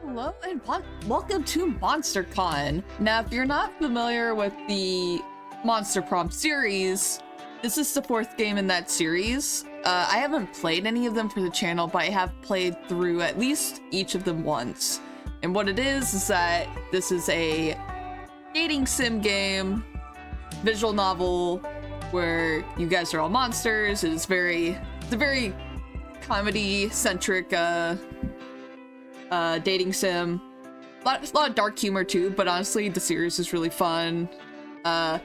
Hello and welcome to MonsterCon. Now, if you're not familiar with the Monster Prom series, this is the fourth game in that series. I haven't played any of them for the channel, but I have played through at least each of them once. And what it is that this is a dating sim game, visual novel, where you guys are all monsters. It's a very comedy-centric dating sim. A lot of dark humor too, but honestly, the series is really fun. And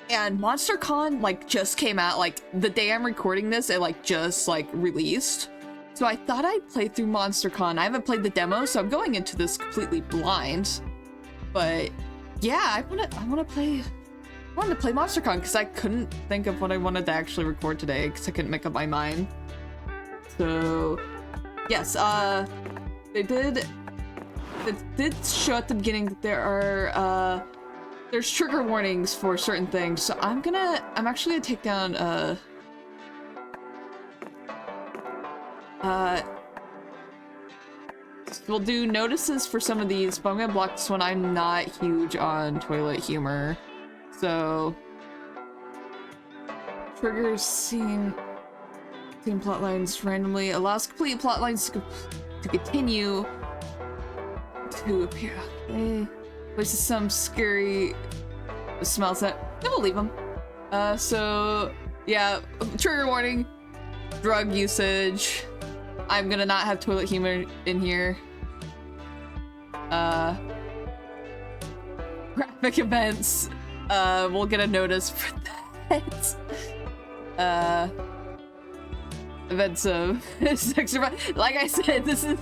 MonsterCon just came out the day I'm recording this. It just released, so I thought I'd play through MonsterCon. I haven't played the demo, so I'm going into this completely blind. But yeah, I wanted to play MonsterCon because I couldn't think of what I wanted to actually record today because I couldn't make up my mind. So yes, it did show at the beginning that there are there's trigger warnings for certain things, so I'm actually gonna take down we'll do notices for some of these, but I'm gonna block this one. I'm not huge on toilet humor, so triggers seen plot lines randomly, allows complete plot lines to continue to appear. Okay. Places some scary smells that then we'll leave them. So yeah, trigger warning, drug usage. I'm gonna not have toilet humor in here. Graphic events. We'll get a notice for that. Events of sex. Like I said, this is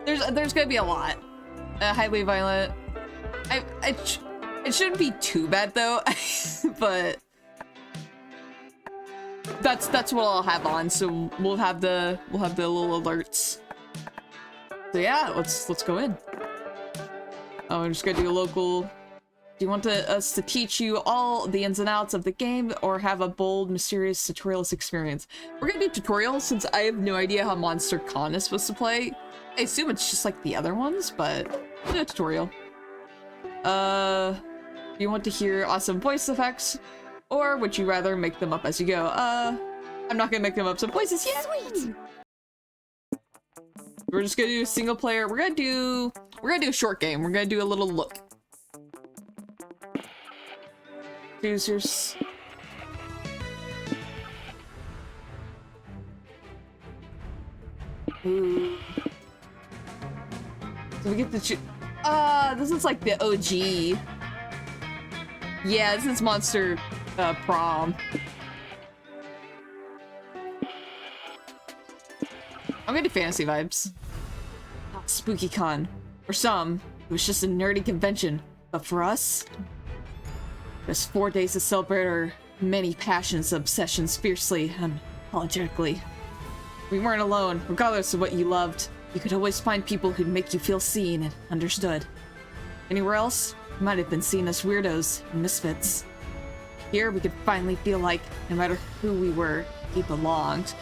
there's gonna be a lot. Highly violent. It shouldn't be too bad though, but that's what I'll have on. So we'll have the little alerts. So yeah, let's go in. Oh, I'm just gonna do a local. Do you want us to teach you all the ins and outs of the game, or have a bold, mysterious tutorialist experience? We're gonna do tutorials since I have no idea how MonsterCon is supposed to play. I assume it's just like the other ones, but we'll do a tutorial. Do you want to hear awesome voice effects, or would you rather make them up as you go? I'm not gonna make them up. Some voices, yeah, sweet. We're just gonna do a single player. We're gonna do a short game. We're gonna do a little look. Users. Ooh. So we get to choose. This is like the OG. Yeah, this is Monster Prom. I'm gonna do fantasy vibes. Spooky Con. For some, it was just a nerdy convention, but for us, there's 4 days to celebrate our many passions, obsessions, fiercely and apologetically. We weren't alone. Regardless of what you loved, you could always find people who'd make you feel seen and understood. Anywhere else, you might have been seen as weirdos and misfits. Here, we could finally feel like, no matter who we were, we belonged.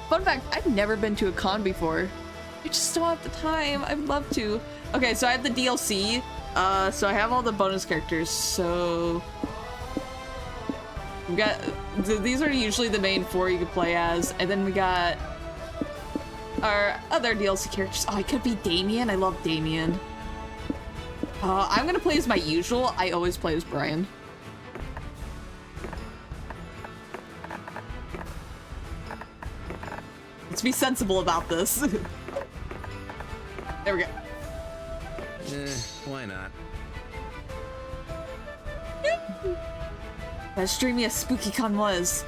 Fun fact, I've never been to a con before. I just don't have the time. I'd love to. Okay, so I have the DLC. So I have all the bonus characters, so we got these are usually the main 4 you can play as, and then we got our other DLC characters. Oh, I could be Damien. I love Damien. I'm gonna play as my usual. I always play as Brian. Let's be sensible about this. There we go. Why not? As dreamy as SpookyCon was,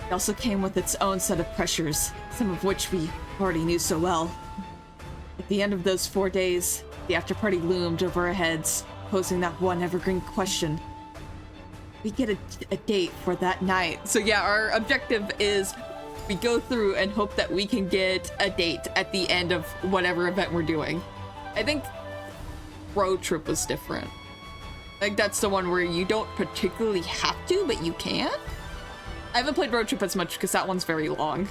it also came with its own set of pressures, some of which we already knew so well. At the end of those 4 days, the after-party loomed over our heads, posing that one evergreen question. We get a date for that night. So yeah, our objective is we go through and hope that we can get a date at the end of whatever event we're doing. I think Road Trip was different. I think that's the one where you don't particularly have to, but you can. I haven't played Road Trip as much because that one's very long.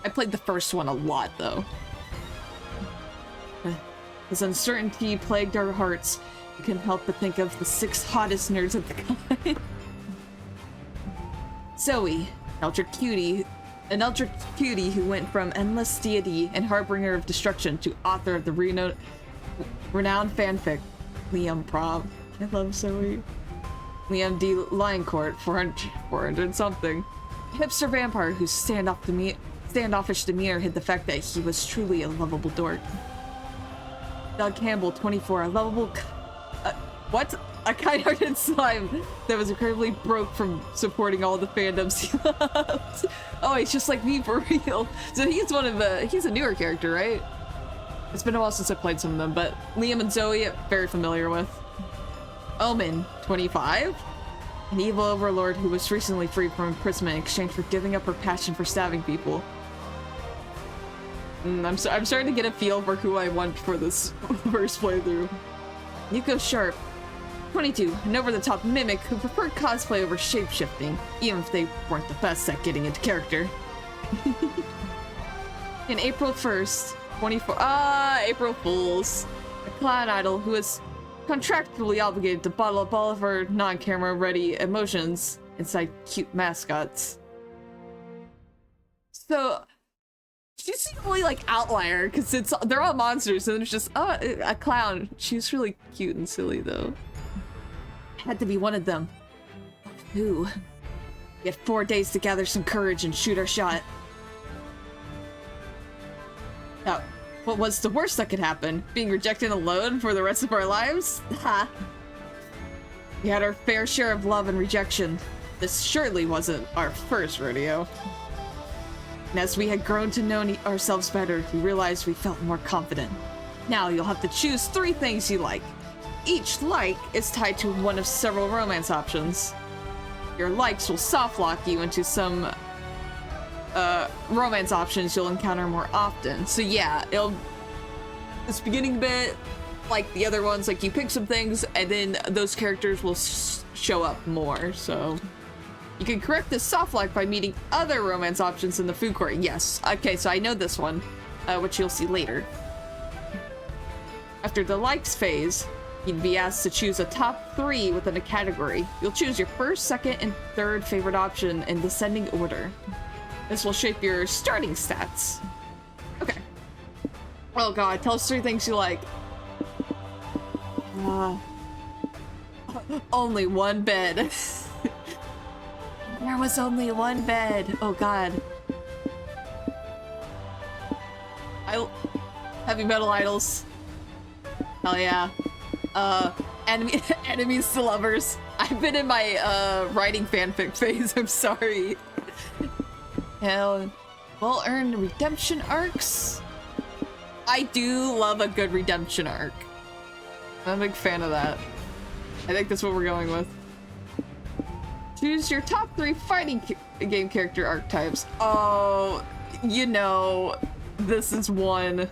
I played the first one a lot though. As uncertainty plagued our hearts, we couldn't help but think of the 6 hottest nerds at the con. Zoe, an eldritch cutie who went from endless deity and harbinger of destruction to author of the renowned fanfic, Liam Prom. I love Zoe. Liam D. Lioncourt, 400 something. Hipster vampire whose standoffish demeanor hid the fact that he was truly a lovable dork. Doug Campbell, 24, a lovable... what? A kind-hearted slime that was incredibly broke from supporting all the fandoms he loved. Oh, he's just like me for real. So he's he's a newer character, right? It's been a while since I played some of them, but Liam and Zoe, very familiar with. Omen, 25. An evil overlord who was recently freed from imprisonment in exchange for giving up her passion for stabbing people. I'm starting to get a feel for who I want for this first playthrough. Nico Sharp, 22, an over-the-top mimic who preferred cosplay over shape-shifting, even if they weren't the best at getting into character. In April 1st, 24, April Fools, a clown idol who is contractually obligated to bottle up all of her non-camera ready emotions inside cute mascots. So she's the only like outlier because they're all monsters and there's just a clown. She's really cute and silly though. Had to be one of them. Who? We had 4 days to gather some courage and shoot our shot. Now, what was the worst that could happen? Being rejected alone for the rest of our lives? Ha! We had our fair share of love and rejection. This surely wasn't our first rodeo. And as we had grown to know ourselves better, we realized we felt more confident. Now you'll have to choose 3 things you like. Each like is tied to one of several romance options. Your likes will soft lock you into some romance options you'll encounter more often. So yeah, this beginning bit, like the other ones, like you pick some things and then those characters will show up more. So you can correct this soft lock by meeting other romance options in the food court. Yes. Okay, so I know this one, which you'll see later. After the likes phase, you'd be asked to choose a top 3 within a category. You'll choose your first, second, and third favorite option in descending order. This will shape your starting stats. Okay. Oh god, tell us 3 things you like. Only one bed. There was only one bed. Oh god. Heavy metal idols. Hell yeah. Enemies to lovers. I've been in my writing fanfic phase, I'm sorry. Hell, well-earned redemption arcs. I do love a good redemption arc. I'm a big fan of that. I think that's what we're going with. Choose your top 3 fighting game character archetypes. Oh, you know, this is one.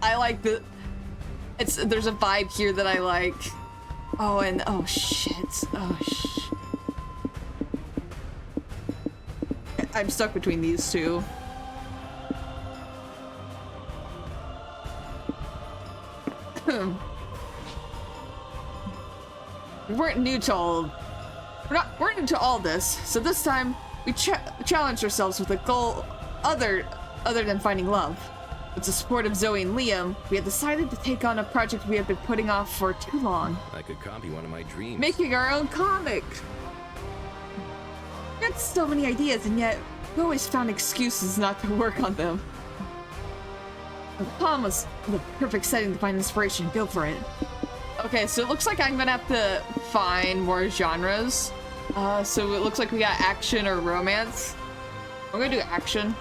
I like there's a vibe here that I like. Oh, and oh shit. Oh shit. I'm stuck between these 2. We're new to all this, so this time we challenged ourselves with a goal other than finding love. With the support of Zoe and Liam, we had decided to take on a project we had been putting off for too long. I could copy one of my dreams. Making our own comic! We had so many ideas, and yet we always found excuses not to work on them. The palm was the perfect setting to find inspiration. Go for it. Okay, so it looks like I'm gonna have to find more genres. So it looks like we got action or romance. I'm gonna do action.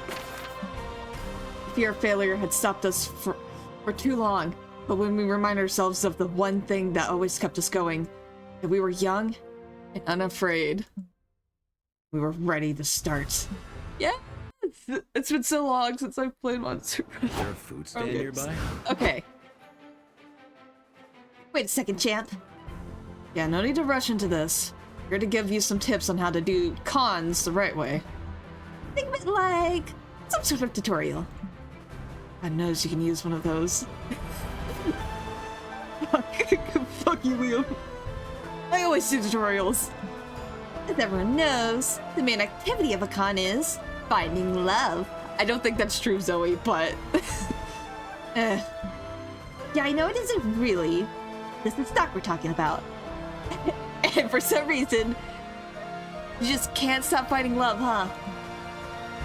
Fear of failure had stopped us for too long, but when we remind ourselves of the one thing that always kept us going, that we were young and unafraid, we were ready to start. Yeah, it's been so long since I've played Monster. Is there a food stand nearby? Okay. Wait a second, champ. Yeah, no need to rush into this. I'm here to give you some tips on how to do cons the right way. Think of it like some sort of tutorial. God knows you can use one of those. Fuck you, Liam. I always do tutorials. As everyone knows, the main activity of a con is finding love. I don't think that's true, Zoe, but... Yeah, I know it isn't really. This is stock we're talking about. And for some reason, You just can't stop finding love, huh?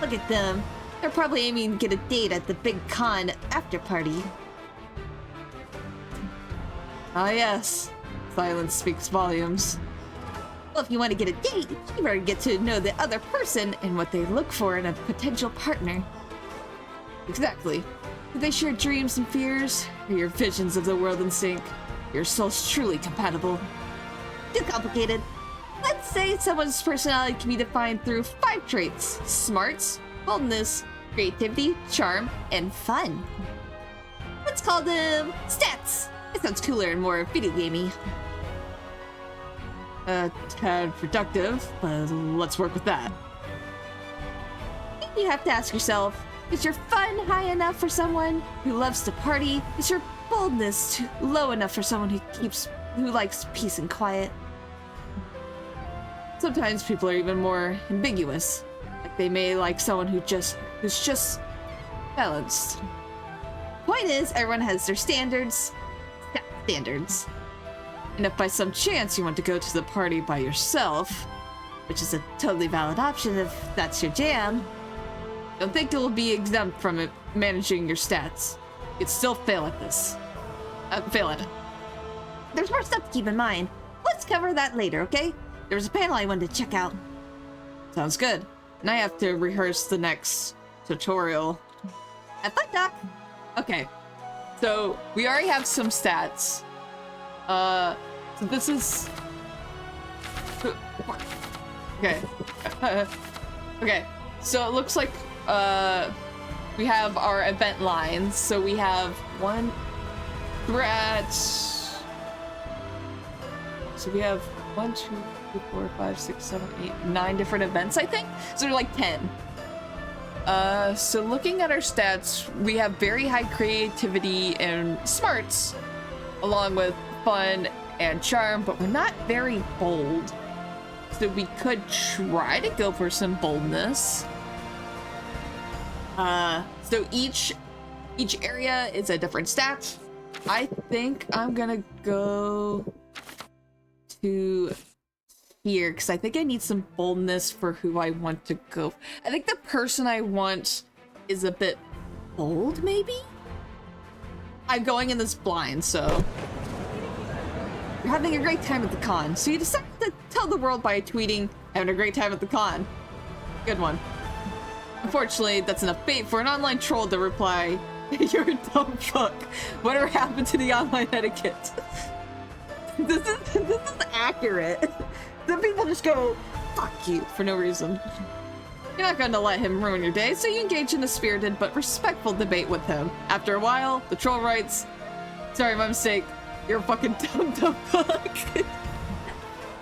Look at them. They're probably aiming to get a date at the big con after party. ah yes, silence speaks volumes. Well, if you want to get a date, you better get to know the other person and what they look for in a potential partner. Exactly. Do they share dreams and fears? Or your visions of the world in sync? Your souls truly compatible? Too complicated. Let's say someone's personality can be defined through 5 traits: smarts, boldness, creativity, charm, and fun. Let's call them stats. It sounds cooler and more video gamey. Tad productive, but let's work with that. You have to ask yourself, is your fun high enough for someone who loves to party? Is your boldness low enough for someone who likes peace and quiet? Sometimes people are even more ambiguous. Like they may like someone who's just balanced. Point is, everyone has their standards. Standards. And if by some chance you want to go to the party by yourself, Which is a totally valid option if that's your jam. don't think you'll be exempt from it managing your stats. You'd still fail at this. Fail at it. There's more stuff to keep in mind. Let's cover that later, okay? There's a panel I wanted to check out. Sounds good. And I have to rehearse the next tutorial. Have fun, Doc. Okay. So, we already have some stats. So this is... Okay. Okay. So it looks like, we have our event lines. So we have we're at... So we have 1, 2, 3, 4, 5, 6, 7, 8, 9 different events, I think? So they're like 10. So looking at our stats, we have very high creativity and smarts, along with fun and charm, but we're not very bold. So we could try to go for some boldness. So each area is a different stat. I think I'm gonna go to here because I think I need some boldness for who I want to go. I think the person I want is a bit bold, maybe? I'm going in this blind, so... You're having a great time at the con, so you decide to tell the world by tweeting, having a great time at the con. Good one. Unfortunately, that's enough bait for an online troll to reply, you're a dumb fuck. Whatever happened to the online etiquette? This is accurate. Some people just go, fuck you, for no reason. You're not going to let him ruin your day, so you engage in a spirited but respectful debate with him. After a while, the troll writes, sorry, my mistake. You're a fucking dumb fuck.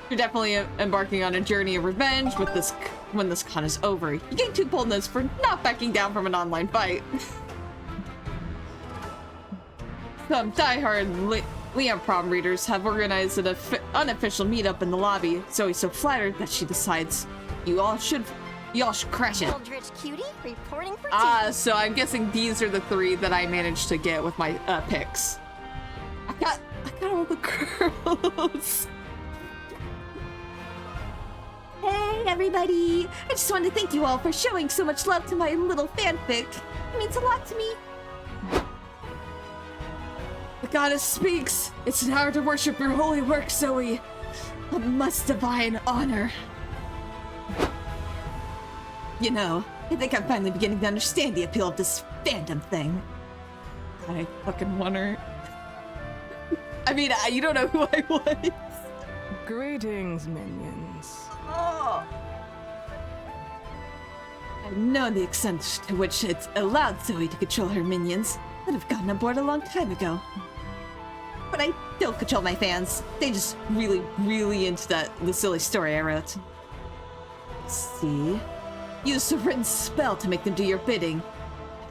You're definitely embarking on a journey of revenge with this when this con is over. You gain 2 boldness for not backing down from an online fight. Some diehard Liam prom readers have organized an unofficial meetup in the lobby. Zoe's so flattered that she decides you all should crash it. Eldritch cutie reporting for duty. So I'm guessing these are the 3 that I managed to get with my picks. I got all the girls. Hey, everybody. I just wanted to thank you all for showing so much love to my little fanfic. It means a lot to me. The goddess speaks. It's an hour to worship your holy work, Zoe. A must divine honor. You know, I think I'm finally beginning to understand the appeal of this fandom thing. I fucking want her. I mean, you don't know who I was. Greetings, minions. Oh. I know the extent to which it's allowed Zoe to control her minions. I'd have gotten aboard a long time ago. But I don't control my fans. They just really into the silly story I wrote. See? Use a written spell to make them do your bidding.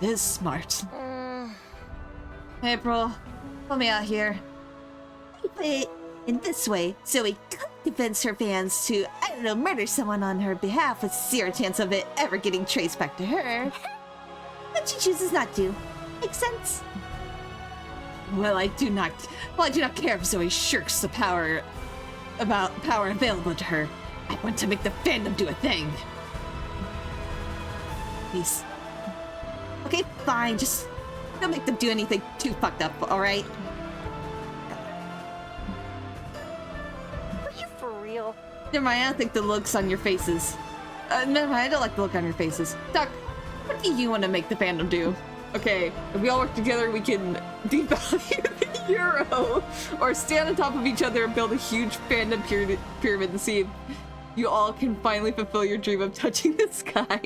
It is smart. April, help me out here. We play it in this way, so we could convince her fans to, I don't know, murder someone on her behalf with zero chance of it ever getting traced back to her. But she chooses not to. Makes sense? Well, I do not care if Zoe shirks the power available to her. I want to make the fandom do a thing. Please. Okay, fine. Just don't make them do anything too fucked up, alright? Are you for real? Never mind, I don't think the looks on your faces. Never mind, I don't like the look on your faces. Doc, what do you want to make the fandom do? Okay, if we all work together, we can devalue the euro, or stand on top of each other and build a huge fandom pyramid to see if you all can finally fulfill your dream of touching the sky.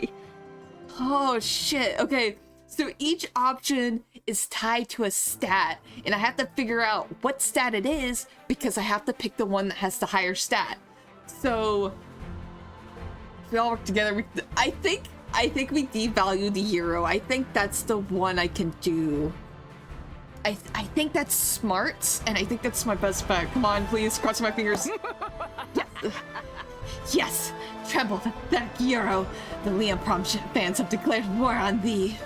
Oh shit, okay. So each option is tied to a stat, and I have to figure out what stat it is because I have to pick the one that has the higher stat. So if we all work together, I think we devalue the euro. I think that's the one I can do. I think that's smart, and I think that's my best bet. Come on, please, cross my fingers. Yes. Yes, tremble, pathetic euro. The Liam Prom fans have declared war on thee.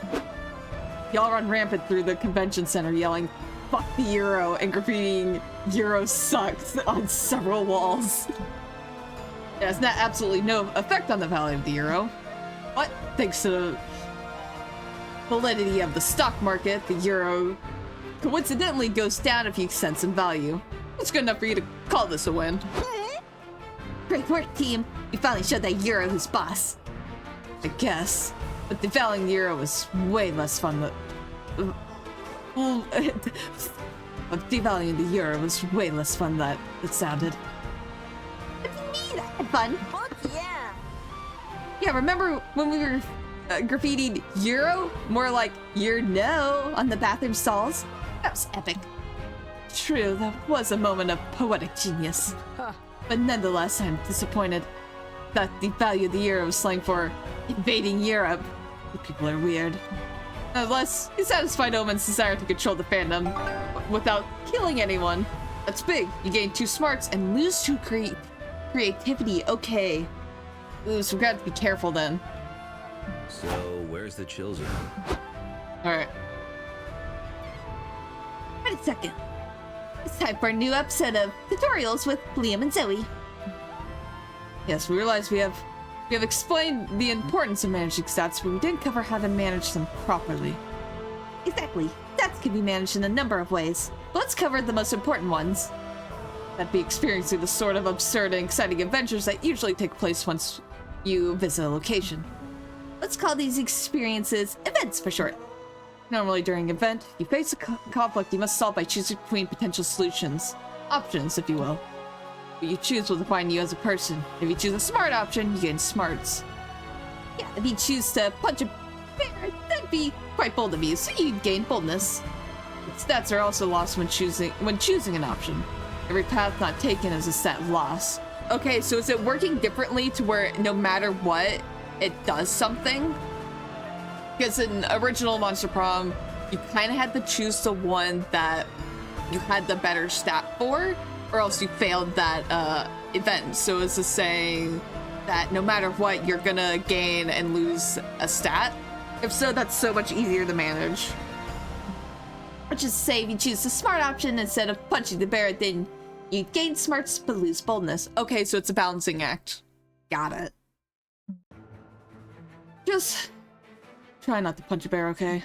Y'all run rampant through the convention center yelling, fuck the euro, and graffitiing euro sucks on several walls. It has not absolutely no effect on the value of the euro, but thanks to the validity of the stock market, the euro coincidentally goes down a few cents in value. It's good enough for you to call this a win. Great work, team. You finally showed that euro who's boss. I guess. But devaluing the euro was way less fun devaluing the euro was way less fun than it sounded. What do you mean? I had fun. Fuck yeah! Yeah, remember when we were graffitied euro? More like no on the bathroom stalls? That was epic. True, that was a moment of poetic genius. But nonetheless, I'm disappointed that the value of the euro is slang for invading Europe. You people are weird. Nonetheless, you satisfied Omen's desire to control the fandom without killing anyone. That's big. You gain 2 smarts and lose 2 creativity. Okay. Ooh, so we gotta be careful then. So, where's the chill zone? Alright. Wait a second. It's time for a new episode of Tutorials with Liam and Zoe. Yes, we realize we have explained the importance of managing stats, but we didn't cover how to manage them properly. Exactly. Stats can be managed in a number of ways. But let's cover the most important ones. That'd be experiencing the sort of absurd and exciting adventures that usually take place once you visit a location. Let's call these experiences events for short. Normally during an event, you face a conflict you must solve by choosing between potential solutions. Options, if you will. What you choose will define you as a person. If you choose a smart option, you gain smarts. Yeah, if you choose to punch a bear, that'd be quite bold of you, so you'd gain boldness. But stats are also lost when choosing an option. Every path not taken is a stat loss. Okay, so is it working differently to where no matter what, it does something? Because in original Monster Prom, you kind of had to choose the one that you had the better stat for, or else you failed that event. So is this saying that no matter what, you're gonna gain and lose a stat? If so, that's so much easier to manage. Which is to say, if you choose the smart option instead of punching the bear, then you gain smarts but lose boldness. Okay, so it's a balancing act. Got it. Just try not to punch a bear, okay?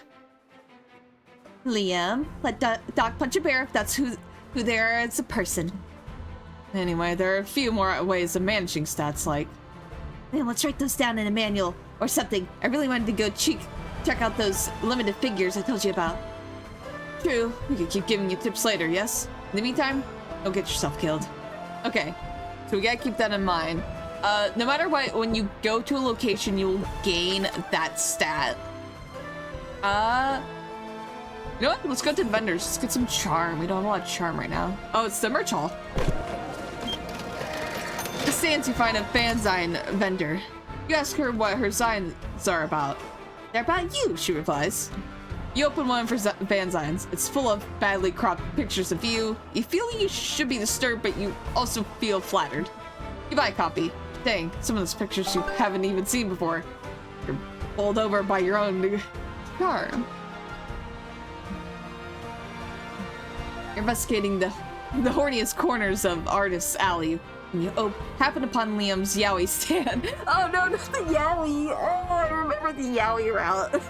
Liam, let Doc punch a bear if that's who they are as a person. Anyway, there are a few more ways of managing stats, like... Man, let's write those down in a manual or something. I really wanted to go check out those limited figures I told you about. True, we could keep giving you tips later, yes? In the meantime, don't get yourself killed. Okay, so we gotta keep that in mind. No matter what, when you go to a location, you'll gain that stat. You know what? Let's go to the vendors. Let's get some charm. We don't have a lot of charm right now. Oh, it's the merch hall. The stands you find a fanzine vendor. You ask her what her signs are about. They're about you, She replies. You open one for fanzines. It's full of badly cropped pictures of you. You feel you should be disturbed, but you also feel flattered. You buy a copy. Dang, some of those pictures you haven't even seen before. You're bowled over by your own charm. You're investigating the horniest corners of Artist's Alley. And you happen upon Liam's yaoi stand. Oh no, not the yaoi! Oh, I remember the yaoi route.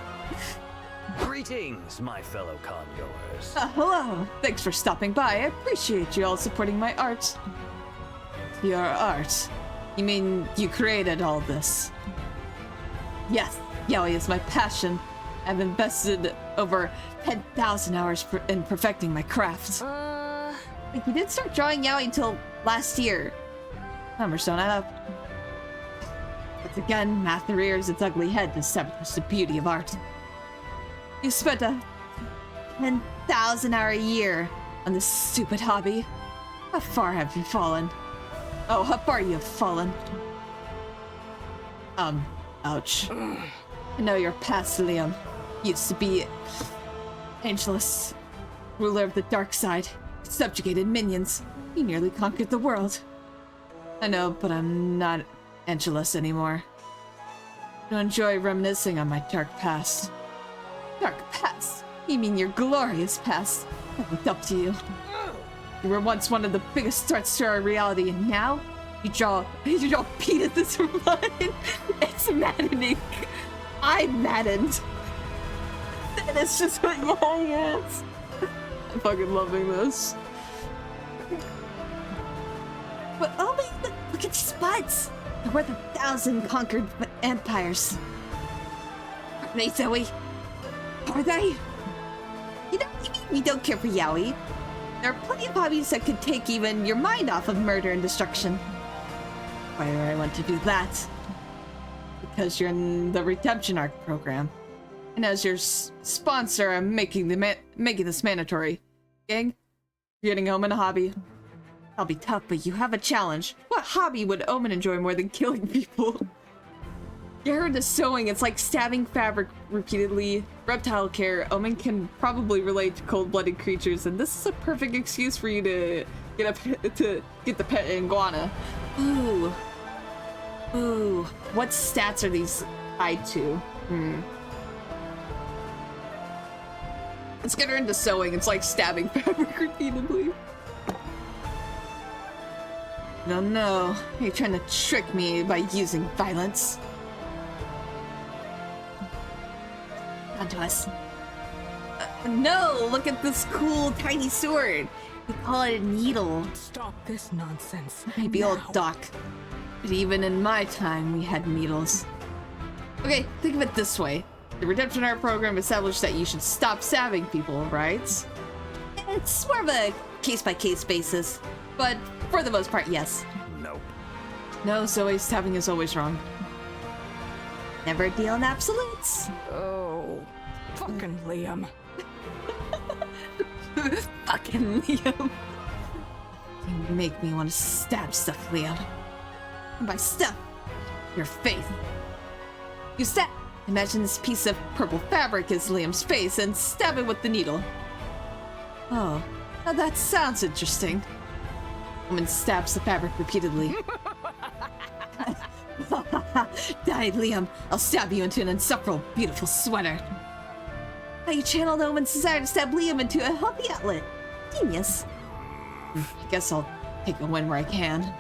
Greetings, my fellow congoers. Hello. Thanks for stopping by. I appreciate you all supporting my art. Your art? You mean you created all this? Yes, yaoi is my passion. I've invested over 10,000 hours in perfecting my craft. Like, you didn't start drawing yaoi until last year. Numbers don't add up. But again, math rears its ugly head to sabotage the beauty of art. You spent a 10,000-hour year on this stupid hobby. How far have you fallen? Oh, how far you have fallen. Ouch. I know your past, Liam. Used to be Angelus, ruler of the dark side, subjugated minions. You nearly conquered the world. I know, but I'm not Angelus anymore. I enjoy reminiscing on my dark past. Dark past? You mean your glorious past? I looked up to you. You were once one of the biggest threats to our reality, and now you draw penises from mine. It's maddening. I'm maddened. And it's just what yaoi is. I'm fucking loving this. But oh my, look at these butts! They're worth 1,000 conquered empires. Are they, Zoe? Are they? You know, we don't care for yaoi. There are plenty of hobbies that could take even your mind off of murder and destruction. Why do I want to do that? Because you're in the redemption arc program. And as your sponsor, I'm making this mandatory. Gang, you're getting Omen a hobby. I'll be tough, but you have a challenge. What hobby would Omen enjoy more than killing people? You heard the sewing, it's like stabbing fabric repeatedly. Reptile care, Omen can probably relate to cold-blooded creatures, and this is a perfect excuse for you to get the pet iguana. Ooh. Ooh. What stats are these tied to? Let's get her into sewing. It's like stabbing fabric repeatedly. No. You're trying to trick me by using violence. Onto us. No! Look at this cool tiny sword. We call it a needle. Stop this nonsense. Maybe old Doc. But even in my time, we had needles. Okay, think of it this way. The Redemption Art program established that you should stop stabbing people, right? It's more of a case-by-case basis. But for the most part, yes. Nope. No, Zoe, stabbing is always wrong. Never deal in absolutes. Oh, fucking Liam. Fucking Liam. You make me want to stab stuff, Liam. And by stuff, your faith. You stab. Imagine this piece of purple fabric is Liam's face and stab it with the needle. Oh, now that sounds interesting. Woman stabs the fabric repeatedly. Die, Liam. I'll stab you into an insufferable, beautiful sweater. How you channel the woman's desire to stab Liam into a healthy outlet. Genius. I guess I'll take a win where I can.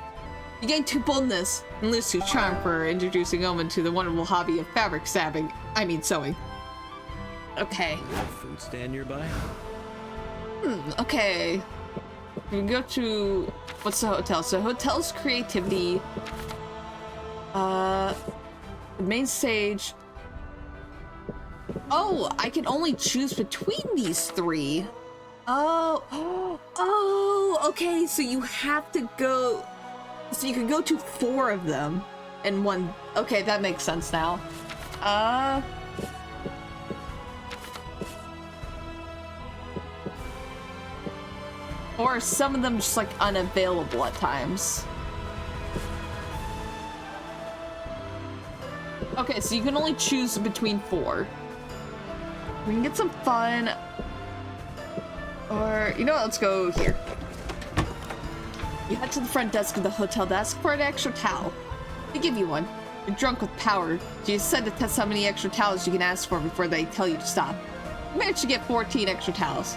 You gain 2 boldness and lose 2 charm for introducing Omen to the wonderful hobby of fabric stabbing. I mean sewing. Okay. Food stand nearby? Okay. We can go to... What's the hotel? So hotel's creativity. The main stage. Oh, I can only choose between these 3. Oh, okay. So you have to go... So you can go to 4 of them in one... Okay, that makes sense now. Or some of them just like unavailable at times. Okay, so you can only choose between 4. We can get some fun. Or, you know what, let's go here. You head to the front desk of the hotel to ask for an extra towel. They give you one. You're drunk with power. You decide to test how many extra towels you can ask for before they tell you to stop. You managed to get 14 extra towels.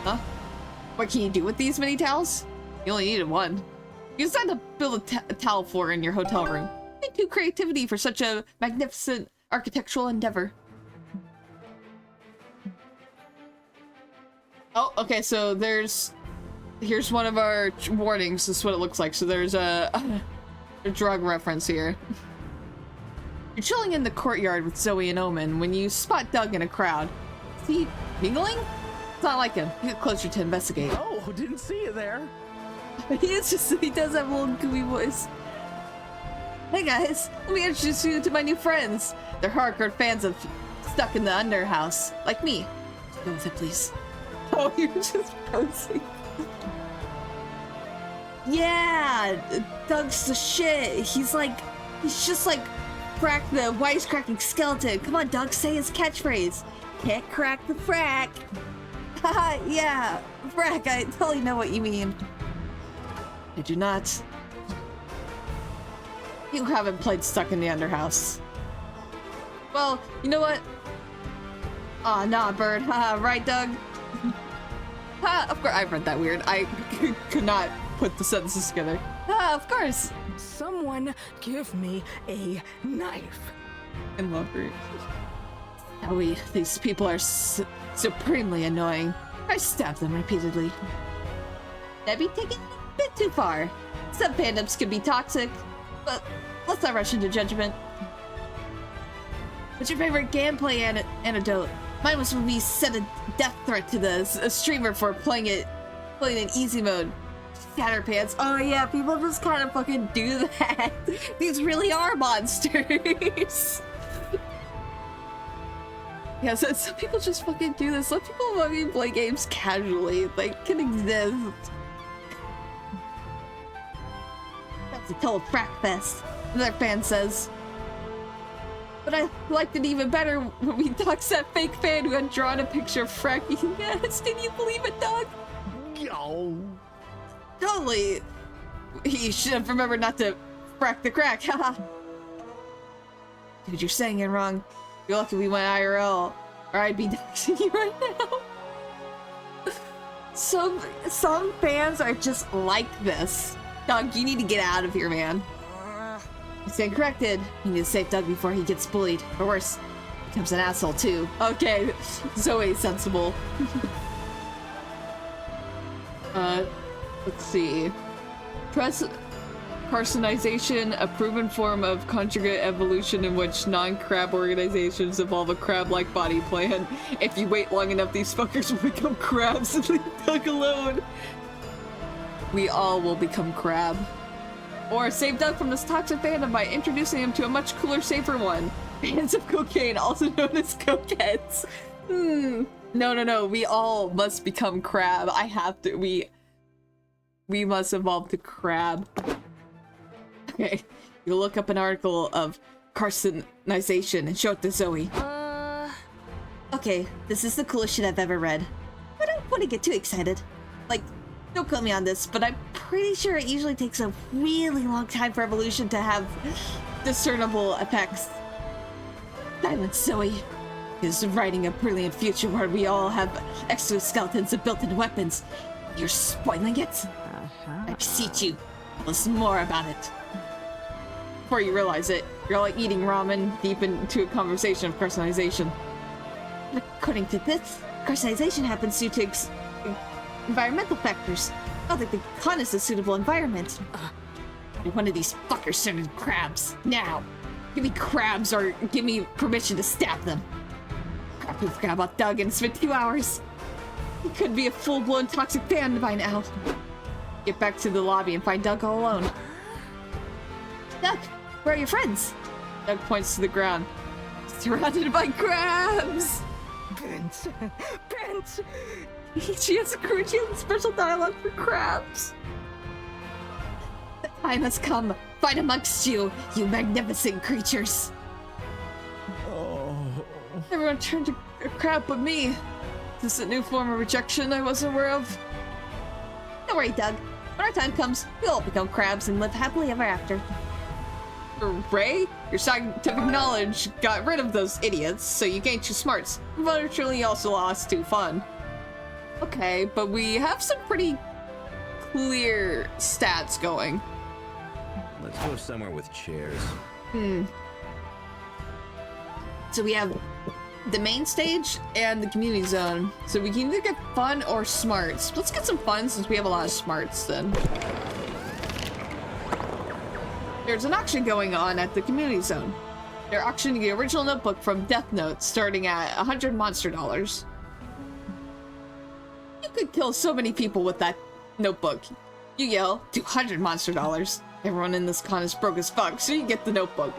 Huh? What can you do with these many towels? You only needed one. You decide to build a towel floor in your hotel room. Thank you, creativity, for such a magnificent architectural endeavor. Oh, okay, so here's one of our warnings. This is what it looks like. So there's a drug reference here. You're chilling in the courtyard with Zoe and Omen when you spot Doug in a crowd. Is he mingling? It's not like him. You get closer to investigate. Oh, didn't see you there. He does have a little gooey voice. Hey guys, let me introduce you to my new friends. They're hardcore fans of Stuck in the Underhouse, like me. Go with it, please. Oh, you're just posing. Yeah, Doug's the shit. He's just like crack the wisecracking skeleton. Come on, Doug, say his catchphrase. Can't crack the frack. Haha, yeah, frack, I totally know what you mean. I do not. You haven't played Stuck in the Underhouse. Well, you know what? Aw, nah, bird. Haha, right, Doug? Ha, of course, I read that weird. I could not put the sentences together. Ah, of course. Someone give me a knife. I love her. These people are supremely annoying. I stabbed them repeatedly. That'd be taken a bit too far. Some fandoms can be toxic, but let's not rush into judgment. What's your favorite gameplay anecdote? Mine was when we sent a death threat to the streamer for playing in easy mode. Scatterpants. Oh yeah, people just kind of fucking do that. These really are monsters. Yeah, so some people just fucking do this. Some people fucking play games casually. They can exist. That's a total frack fest, another fan says. But I liked it even better when we doxed that fake fan who had drawn a picture of fracking. Yes, can you believe it, Doug? Yo. Totally. He should have remembered not to frack the crack, haha. Dude, you're saying it wrong. You're lucky we went IRL, or I'd be doxing you right now. Some fans are just like this. Doug, you need to get out of here, man. You stand corrected. You need to save Doug before he gets bullied, or worse, becomes an asshole too. Okay, Zoe's sensible. Let's see. Carcinization, a proven form of conjugate evolution in which non-crab organizations evolve a crab-like body plan. If you wait long enough, these fuckers will become crabs and leave Doug alone. We all will become crab. Or save Doug from this toxic fandom by introducing him to a much cooler, safer one. Fans of cocaine, also known as cokeheads. No. We all must become crab. I have to. We must evolve to crab. Okay. You look up an article of carcinization and show it to Zoe. Okay, this is the coolest shit I've ever read. I don't want to get too excited. Like, don't quote me on this, but I'm pretty sure it usually takes a really long time for evolution to have discernible effects. Silence, Zoe. Is writing a brilliant future where we all have exoskeletons and built-in weapons. You're spoiling it? I beseech you, tell us more about it. Before you realize it, you're all eating ramen deep into a conversation of carcinization. According to this, carcinization happens due to environmental factors. I don't think the con is a suitable environment. One of these fuckers turned into crabs. Now! Give me crabs or give me permission to stab them. Crap, we forgot about Doug and it's been 2 hours. He could be a full-blown toxic fan by now. Get back to the lobby and find Doug all alone. Doug, where are your friends? Doug points to the ground. Surrounded by crabs! Bent! She has a special dialogue for crabs. The time has come. Fight amongst you, you magnificent creatures. Oh. Everyone turn to Crap with me. Is this a new form of rejection I wasn't aware of? Don't worry, Doug. When our time comes, we'll all become crabs and live happily ever after. Ray, your scientific knowledge got rid of those idiots, so you gained 2 smarts. Virtually you also lost 2 fun. Okay, but we have some pretty clear stats going. Let's go somewhere with chairs. So we have the main stage and the community zone. So we can either get fun or smarts. Let's get some fun since we have a lot of smarts then. There's an auction going on at the community zone. They're auctioning the original notebook from Death Note starting at 100 monster dollars. You could kill so many people with that notebook. You yell, 200 monster dollars. Everyone in this con is broke as fuck, so you get the notebook.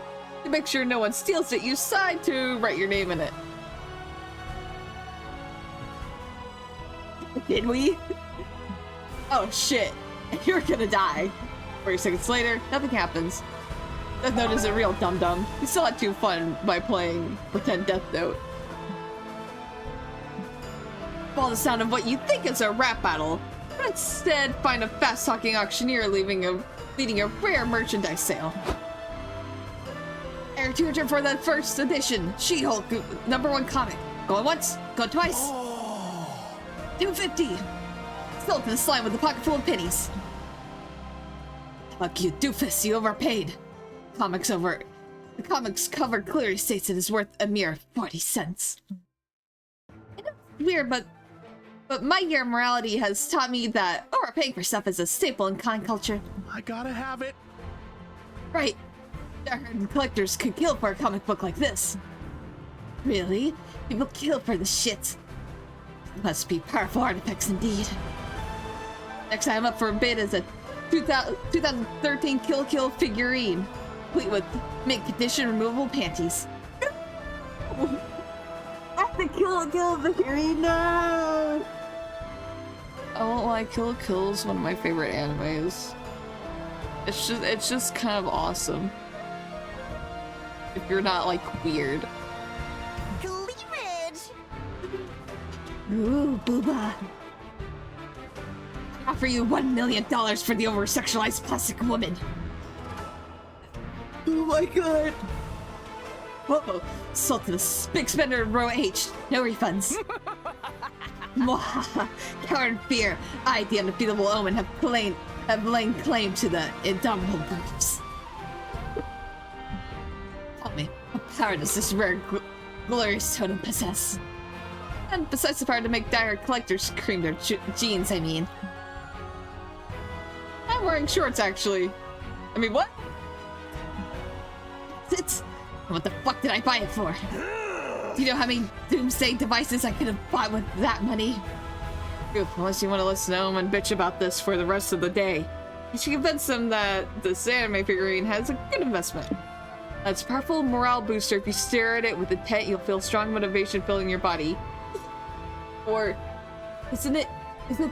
To make sure no one steals it, you decide to write your name in it. Did we? Oh shit, you're gonna die. 40 seconds later, nothing happens. Death Note is a real dum-dum. He still had 2 fun by playing pretend Death Note. Follow the sound of what you think is a rap battle, but instead find a fast-talking auctioneer leading a rare merchandise sale. Air 200 for the first edition She-Hulk #1 comic. Going once, go twice. 250. Sold to the slime with a pocket full of pennies. Fuck you, doofus, you overpaid. The comics cover clearly states it is worth a mere 40 cents. It's weird, but my year morality has taught me that overpaying for stuff is a staple in con culture. I gotta have it. Right. I heard collectors could kill for a comic book like this. Really? People kill for the shit. Must be powerful artifacts indeed. Next time up for a bid is a 2013 Kill Kill figurine, complete with mint condition removable panties. That's the Kill figurine, no! I won't lie, Kill Kill is one of my favorite animes. It's just kind of awesome. If you're not like weird. Cleavage! Ooh, booba. I offer you $1 million for the over-sexualized plastic woman. Oh my god. Whoa, sold to the big spender in row H. No refunds. Mwahaha. Coward fear. I, the undefeatable Omen, have laid claim to the indomitable boobs. Tell me, what power does this rare, glorious totem possess? And besides the power to make dire collectors cream their jeans, I mean. I'm wearing shorts, actually. I mean, what? What the fuck did I buy it for? Do you know how many doomsday devices I could have bought with that money? Oof, unless you want to listen to him and bitch about this for the rest of the day. You should convince them that this anime figurine has a good investment. It's a powerful morale booster. If you stare at it with intent, you'll feel strong motivation filling your body. Or, isn't it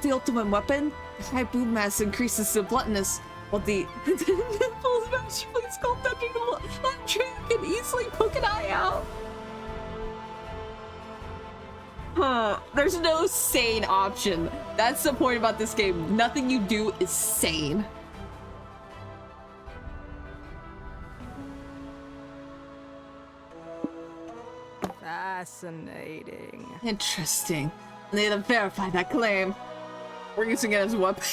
the ultimate weapon? The high boom mass increases the bluntness, while the nipples magically sculpt under the tree can easily poke an eye out. Huh, there's no sane option. That's the point about this game. Nothing you do is sane. Fascinating. Interesting. I need to verify that claim. We're using it as a weapon.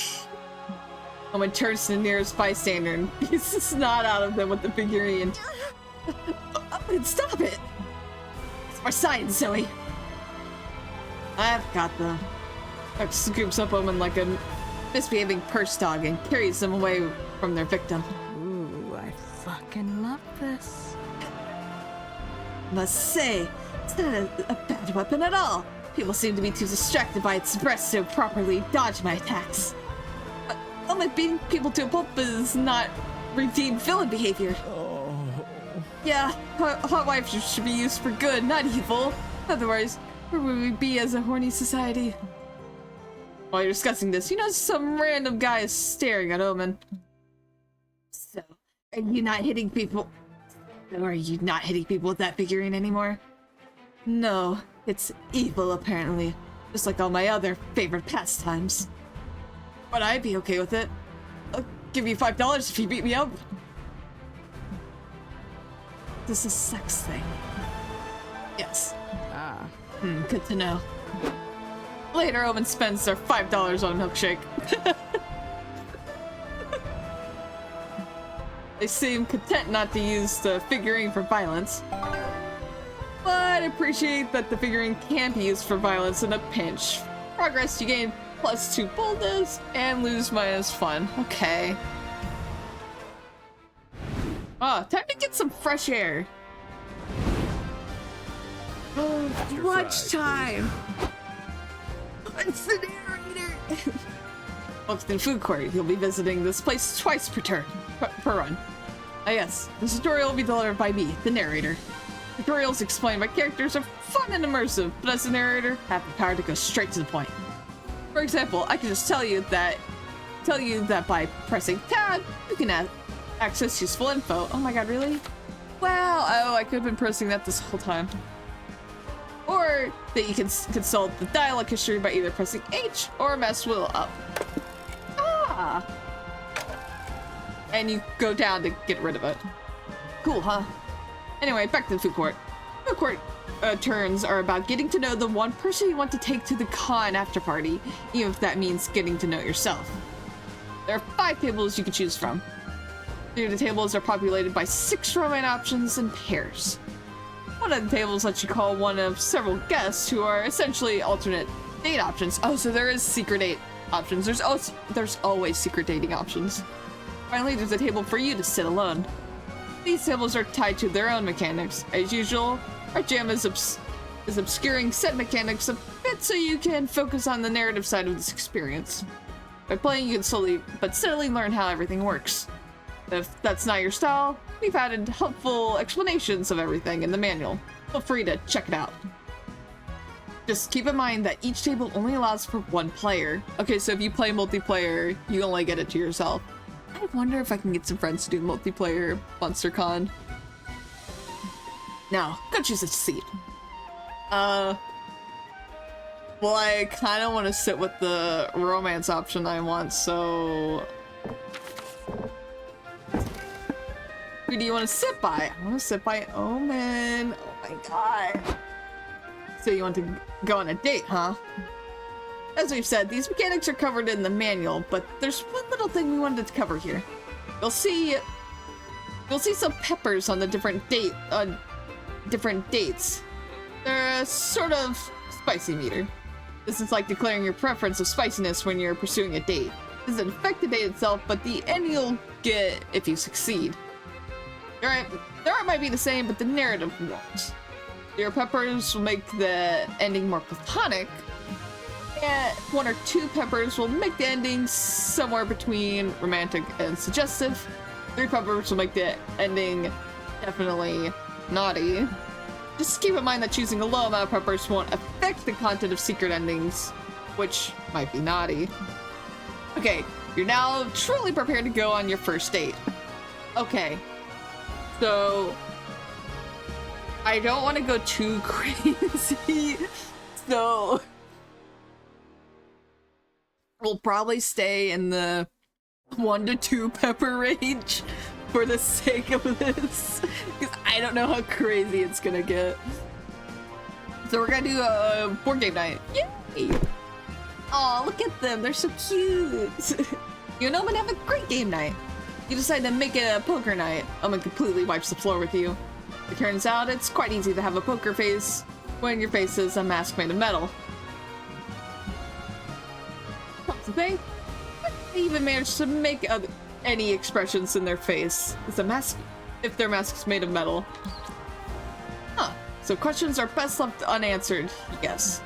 Someone turns to the nearest bystander and beats the snot out of them with the figurine. Stop it! It's for science, Zoe. I've got them. Doug scoops up Omen like a misbehaving purse dog and carries them away from their victim. Ooh, I fucking love this. Must say, it's not a bad weapon at all. People seem to be too distracted by its breast to properly dodge my attacks. But only beating people to a pulp is not redeemed villain behavior. Oh. Yeah, hot wife should be used for good, not evil. Otherwise, where would we be as a horny society? While you're discussing this, you know some random guy is staring at Omen. So, are you not hitting people? Or are you not hitting people with that figurine anymore? No, It's evil, apparently. Just like all my other favorite pastimes. But I'd be okay with it. I'll give you $5 if you beat me up. This is a sex thing. Yes. Ah. Good to know. Later, Omen spends their $5 on a milkshake. They seem content not to use the figurine for violence. But appreciate that the figurine can be used for violence in a pinch. Progress, you gain +2 boldness and lose minus fun. Okay. Ah, time to get some fresh air. Lunchtime! It's the narrator! Welcome to the food court. You'll be visiting this place twice per run. Ah yes, the tutorial will be delivered by me, the narrator. Tutorials explained by characters are fun and immersive, but as a narrator, have the power to go straight to the point. For example, I can just tell you that by pressing tab, you can access useful info. Oh my god, really? Wow, oh, I could have been pressing that this whole time. Or that you can consult the dialogue history by either pressing H or mouse wheel up. Ah! And you go down to get rid of it. Cool, huh? Anyway, back to the food court. Food court turns are about getting to know the one person you want to take to the con after party, even if that means getting to know yourself. There are 5 tables you can choose from. 3 of the tables are populated by 6 romance options in pairs. One of the tables lets you call one of several guests who are essentially alternate date options. Oh, so there is secret date options. There's always secret dating options. Finally, there's a table for you to sit alone. These tables are tied to their own mechanics. As usual, our jam is obscuring set mechanics a bit so you can focus on the narrative side of this experience. By playing, you can slowly but steadily learn how everything works. If that's not your style, we've added helpful explanations of everything in the manual. Feel free to check it out. Just keep in mind that each table only allows for 1 player. Okay, so if you play multiplayer, you only get it to yourself. I wonder if I can get some friends to do multiplayer MonsterCon. Now, go choose a seat. Well, I kind of want to sit with the romance option I want, so... Who do you want to sit by? I want to sit by Omen. Oh my god. So you want to go on a date, huh? As we've said, these mechanics are covered in the manual, but there's one little thing we wanted to cover here. You'll see some peppers on the different dates. They're a sort of spicy meter. This is like declaring your preference of spiciness when you're pursuing a date. This doesn't affect the date itself, but the end you'll get if you succeed. The art might be the same, but the narrative won't. Your peppers will make the ending more platonic, and 1 or 2 peppers will make the ending somewhere between romantic and suggestive. 3 peppers will make the ending definitely naughty. Just keep in mind that choosing a low amount of peppers won't affect the content of secret endings, which might be naughty. Okay, you're now truly prepared to go on your first date. Okay, so I don't want to go too crazy, so we'll probably stay in the 1 to 2 pepper range for the sake of this, because I don't know how crazy it's gonna get. So we're gonna do a board game night. Yay! Aw, look at them, they're so cute. You know, I'm gonna have a great game night. You decide to make it a poker night. Omen completely wipes the floor with you. It turns out it's quite easy to have a poker face when your face is a mask made of metal. That's the thing. They even managed to make any expressions in their face. It's a mask if their mask's made of metal. Huh. So questions are best left unanswered, I guess.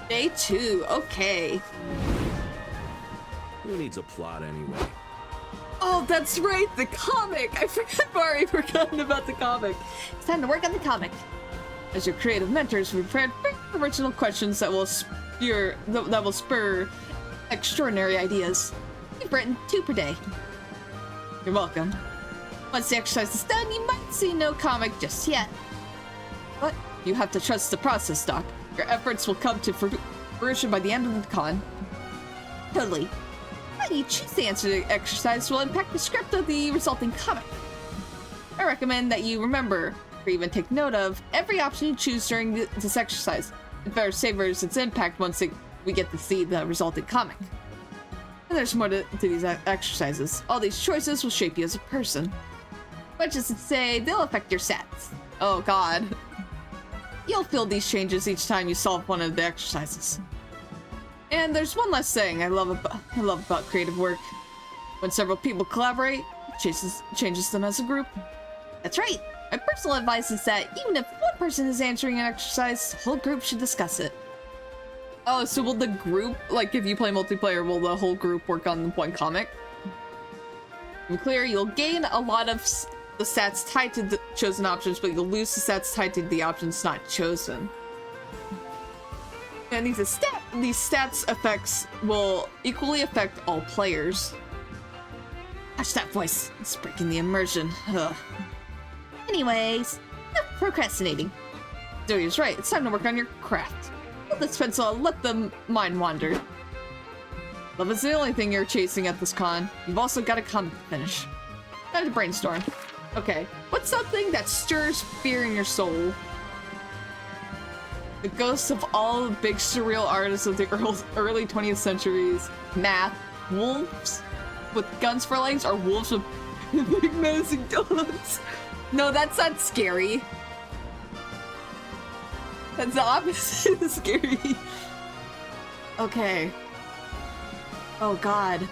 Day 2. Okay. Who needs a plot anyway? Oh, that's right, the comic! I've already forgotten about the comic. It's time to work on the comic. As your creative mentors, we prepared original questions that will spur extraordinary ideas. You've written 2 per day. You're welcome. Once the exercise is done, you might see no comic just yet. But you have to trust the process, Doc. Your efforts will come to fruition by the end of the con. Totally. How you choose to answer the exercise will impact the script of the resulting comic. I recommend that you remember, or even take note of, every option you choose during this exercise. It better savors its impact once we get to see the resulting comic. And there's more to these exercises. All these choices will shape you as a person. Which is to say, they'll affect your stats. Oh god. You'll feel these changes each time you solve one of the exercises. And there's one last thing I love about creative work. When several people collaborate, it changes them as a group. That's right. My personal advice is that even if one person is answering an exercise, the whole group should discuss it. Oh, so will the group, like if you play multiplayer, will the whole group work on one comic? To be clear, you'll gain a lot of the stats tied to the chosen options, but you'll lose the stats tied to the options not chosen. And these stats effects will equally affect all players. Gosh, that voice. It's breaking the immersion. Ugh. Anyways, enough procrastinating. Zoe's right, it's time to work on your craft. Hold this pencil and let the mind wander. Love is the only thing you're chasing at this con. You've also got a comic to finish. Time to brainstorm. Okay, what's something that stirs fear in your soul? The ghosts of all the big surreal artists of the early 20th centuries. Math. Wolves with guns for legs, or wolves with big menacing dogs? No, that's not scary. That's the opposite of scary. Okay. Oh god.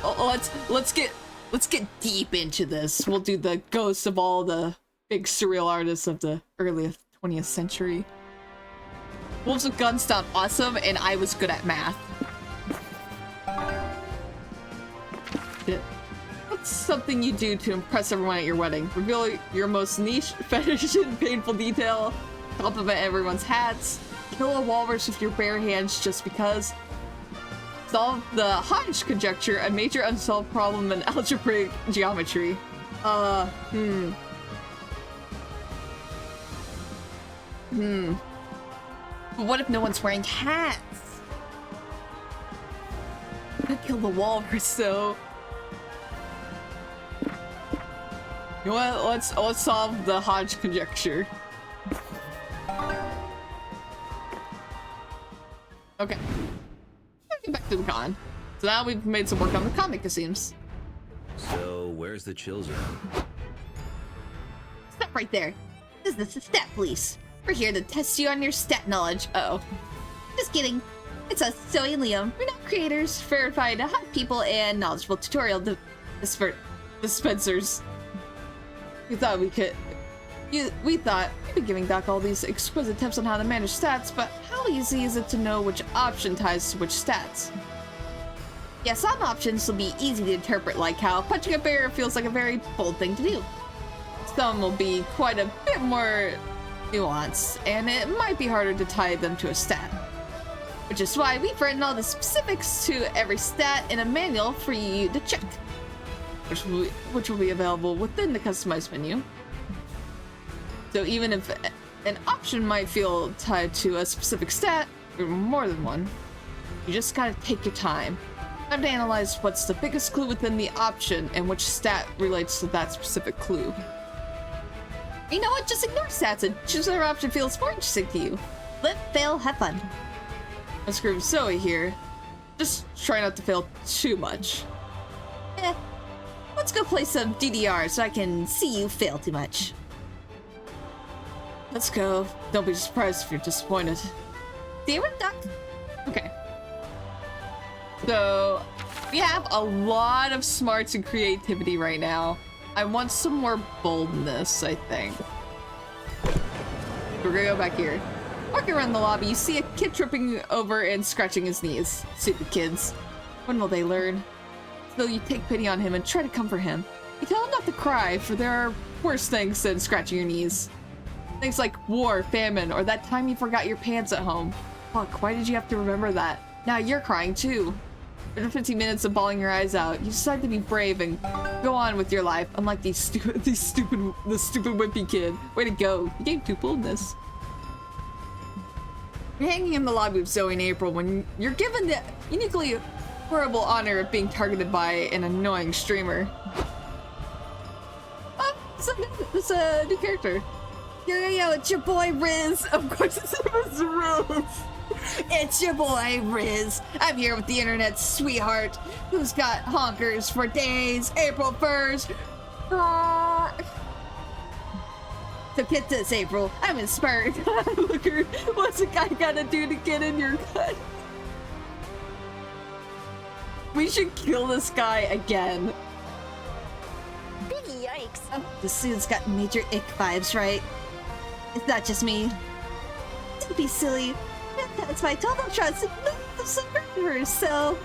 Oh, let's get deep into this. We'll do the ghosts of all the big surreal artists of the early 20th century. Wolves with guns sound awesome, and I was good at math. What's something you do to impress everyone at your wedding? Reveal your most niche fetish and painful detail. Compliment everyone's hats. Kill a walrus with your bare hands just because. Solve the Hodge conjecture, a major unsolved problem in algebraic geometry. But what if no one's wearing hats? I'd kill the walrus, though. You know what? Let's solve the Hodge conjecture. Okay. Let's get back to the con. So now we've made some work on the comic, it seems. So, where's the chill zone? Stop right there. This is the stat police. We're here to test you on your stat knowledge. Uh-oh. Just kidding. It's us, Zoe and Liam. We're not creators, verified hot people, and knowledgeable tutorial dispensers. We thought we'd be giving Doc all these exquisite tips on how to manage stats, but how easy is it to know which option ties to which stats? Yeah, some options will be easy to interpret, like how punching a bear feels like a very bold thing to do. Some will be quite a bit more nuanced, and it might be harder to tie them to a stat. Which is why we've written all the specifics to every stat in a manual for you to check, which will be available within the customized menu. So even if an option might feel tied to a specific stat, or more than one, you just gotta take your time. Time to analyze what's the biggest clue within the option and which stat relates to that specific clue. You know what? Just ignore stats and choose whatever option feels more interesting to you. Live, fail, have fun. Let's group Zoe here. Just try not to fail too much. Let's go play some DDR so I can see you fail too much. Let's go. Don't be surprised if you're disappointed. See you, Doc. Okay. So, we have a lot of smarts and creativity right now. I want some more boldness, I think. We're gonna go back here. Walking around the lobby, you see a kid tripping over and scratching his knees. Stupid kids. When will they learn? So you take pity on him and try to comfort him. You tell him not to cry, for there are worse things than scratching your knees. Things like war, famine, or that time you forgot your pants at home. Fuck, why did you have to remember that? Now you're crying too. After 15 minutes of bawling your eyes out, you decide to be brave and go on with your life, unlike the stupid wimpy kid. Way to go. You gained 2 boldness. You're hanging in the lobby of Zoe and April when you're given the uniquely horrible honor of being targeted by an annoying streamer. Oh, it's a new character. Yo, it's your boy Riz. Of course it's Riz. It's your boy Riz. I'm here with the internet's sweetheart who's got honkers for days. April 1st. So get this, April. I'm inspired. Look, what's a guy gotta do to get in your gut? We should kill this guy again. Big yikes. Oh, the suit's got major ick vibes, right? It's not just me. Don't be silly. That's my total trust in the survivors, so...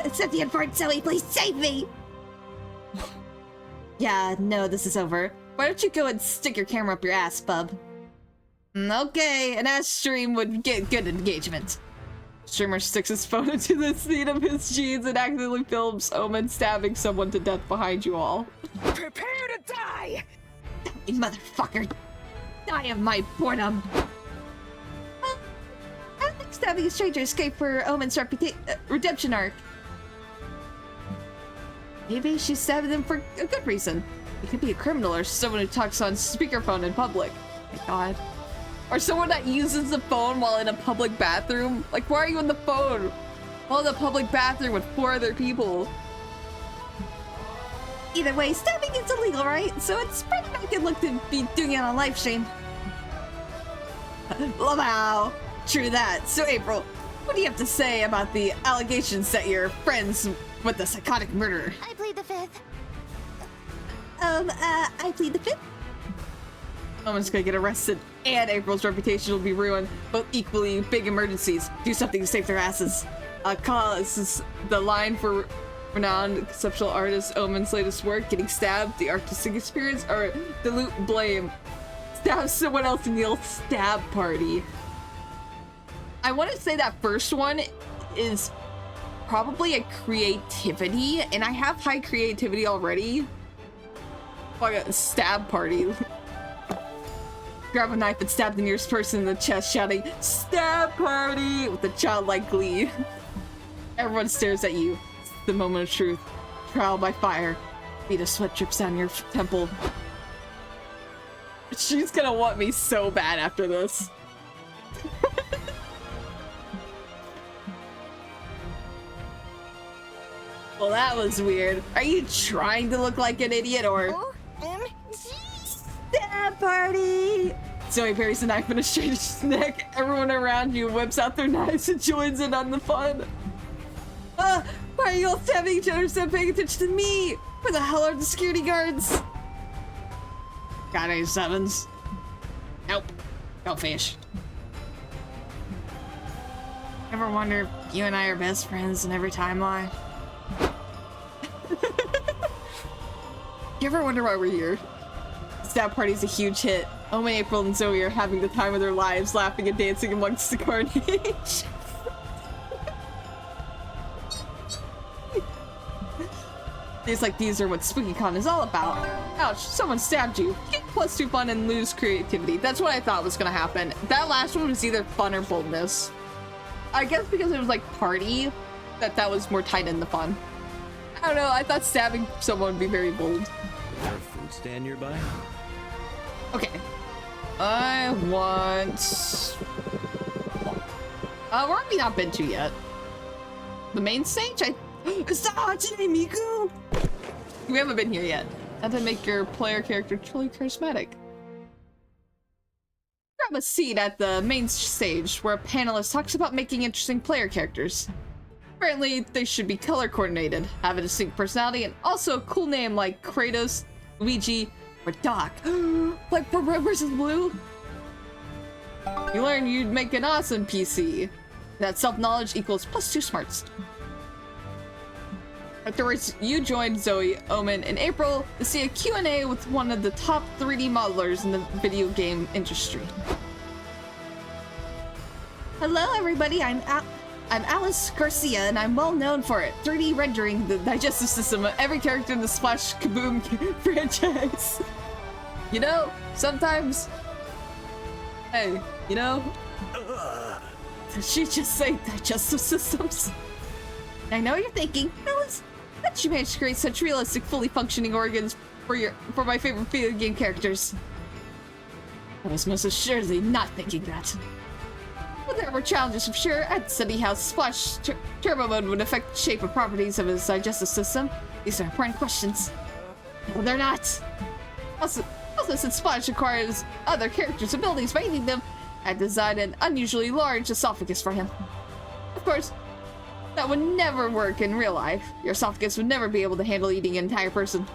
Except the important Zoe, please save me! Yeah, no, this is over. Why don't you go and stick your camera up your ass, bub? Okay, an ass stream would get good engagement. Streamer sticks his phone into the seat of his jeans and accidentally films Omen stabbing someone to death behind you all. Prepare to die! You motherfucker! Die of my boredom! I think stabbing a stranger escape for Omen's redemption arc. Maybe she stabbed him for a good reason. He could be a criminal or someone who talks on speakerphone in public. Oh my god. Or someone that uses the phone while in a public bathroom. Like, why are you on the phone while in a public bathroom with 4 other people? Either way, stabbing is illegal, right? So it's pretty not good look to be doing it on live stream. Wow. True that. So April, what do you have to say about the allegations that you're friends with the psychotic murderer? I plead the 5th. I plead the 5th. Someone's gonna get arrested and April's reputation will be ruined. Both equally big emergencies. Do something to save their asses. This is the line for renowned conceptual artist Omen's latest work, getting stabbed, the artistic experience, or dilute blame. Stab someone else and yell stab party. I want to say that first one is probably a creativity, and I have high creativity already. Like a stab party. Grab a knife and stab the nearest person in the chest, shouting, "Stab party!" with a childlike glee. Everyone stares at you. It's the moment of truth. Trial by fire. Beat of sweat drips down your temple. She's gonna want me so bad after this. Well, that was weird. Are you trying to look like an idiot or... Stab party! Zoe buries a knife in a stranger's neck. Everyone around you whips out their knives and joins in on the fun. Why are you all stabbing each other instead of paying attention to me? Where the hell are the security guards? Got any 7s? Nope. Go fish. Ever wonder if you and I are best friends in every timeline? You ever wonder why we're here? Stab Party's a huge hit. Omen, April, and Zoe are having the time of their lives, laughing and dancing amongst the carnage. Days like these are what SpookyCon is all about. Ouch, someone stabbed you. Get +2 fun and lose creativity. That's what I thought was gonna happen. That last one was either fun or boldness. I guess because it was like party, that was more tied in the fun. I don't know, I thought stabbing someone would be very bold. Is there a food stand nearby? Okay. I want... where have we not been to yet? The main stage? We haven't been here yet. How to make your player character truly charismatic. Grab a seat at the main stage where a panelist talks about making interesting player characters. Apparently, they should be color coordinated, have a distinct personality, and also a cool name like Kratos, Luigi, or Doc. Like for Red vs. Blue? You learn you'd make an awesome PC. That self-knowledge equals +2 smarts. Afterwards, you joined Zoe, Omen, and April to see a Q&A with one of the top 3D modelers in the video game industry. Hello, everybody. I'm I'm Alice Garcia, and I'm well known for it. 3D rendering the digestive system of every character in the Splash Kaboom franchise. You know, sometimes... Hey, you know... Did she just say digestive systems? I know what you're thinking. Alice, how did you manage to create such realistic, fully functioning organs for my favorite video game characters? I was most assuredly not thinking that. Well, there were challenges for sure. I'd study how Splash Turbo Mode would affect the shape and properties of his digestive system. These are important questions. No, they're not. Also, since Splash acquires other characters' abilities by eating them, I designed an unusually large esophagus for him. Of course, that would never work in real life. Your esophagus would never be able to handle eating an entire person.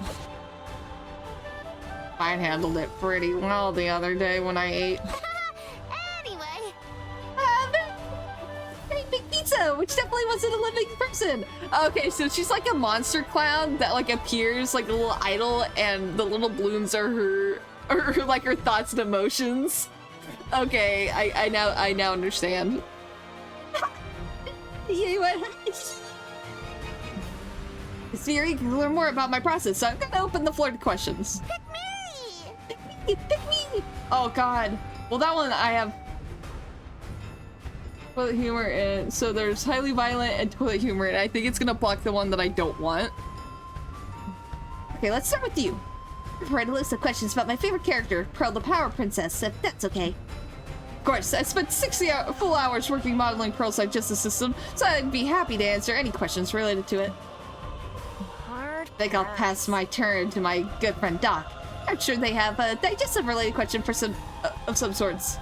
I handled it pretty well the other day when I ate. Anyway. Very big pizza, which definitely wasn't a living person. Okay, so she's like a monster clown that like appears like a little idol, and the little balloons are her thoughts and emotions. Okay, I now understand. You it's very eager to learn more about my process, so I'm gonna open the floor to questions. Pick me! Oh god. Well, that one I have toilet humor, and so there's highly violent and toilet humor, and I think it's gonna block the one that I don't want. Okay, let's start with you. Write a list of questions about my favorite character, Pearl the Power Princess, if that's okay. Of course, I spent 60 full hours working modeling Pearl's digestive system, so I'd be happy to answer any questions related to it. Hard I think I'll pass my turn to my good friend Doc. I'm sure they have a digestive-related question for of some sorts.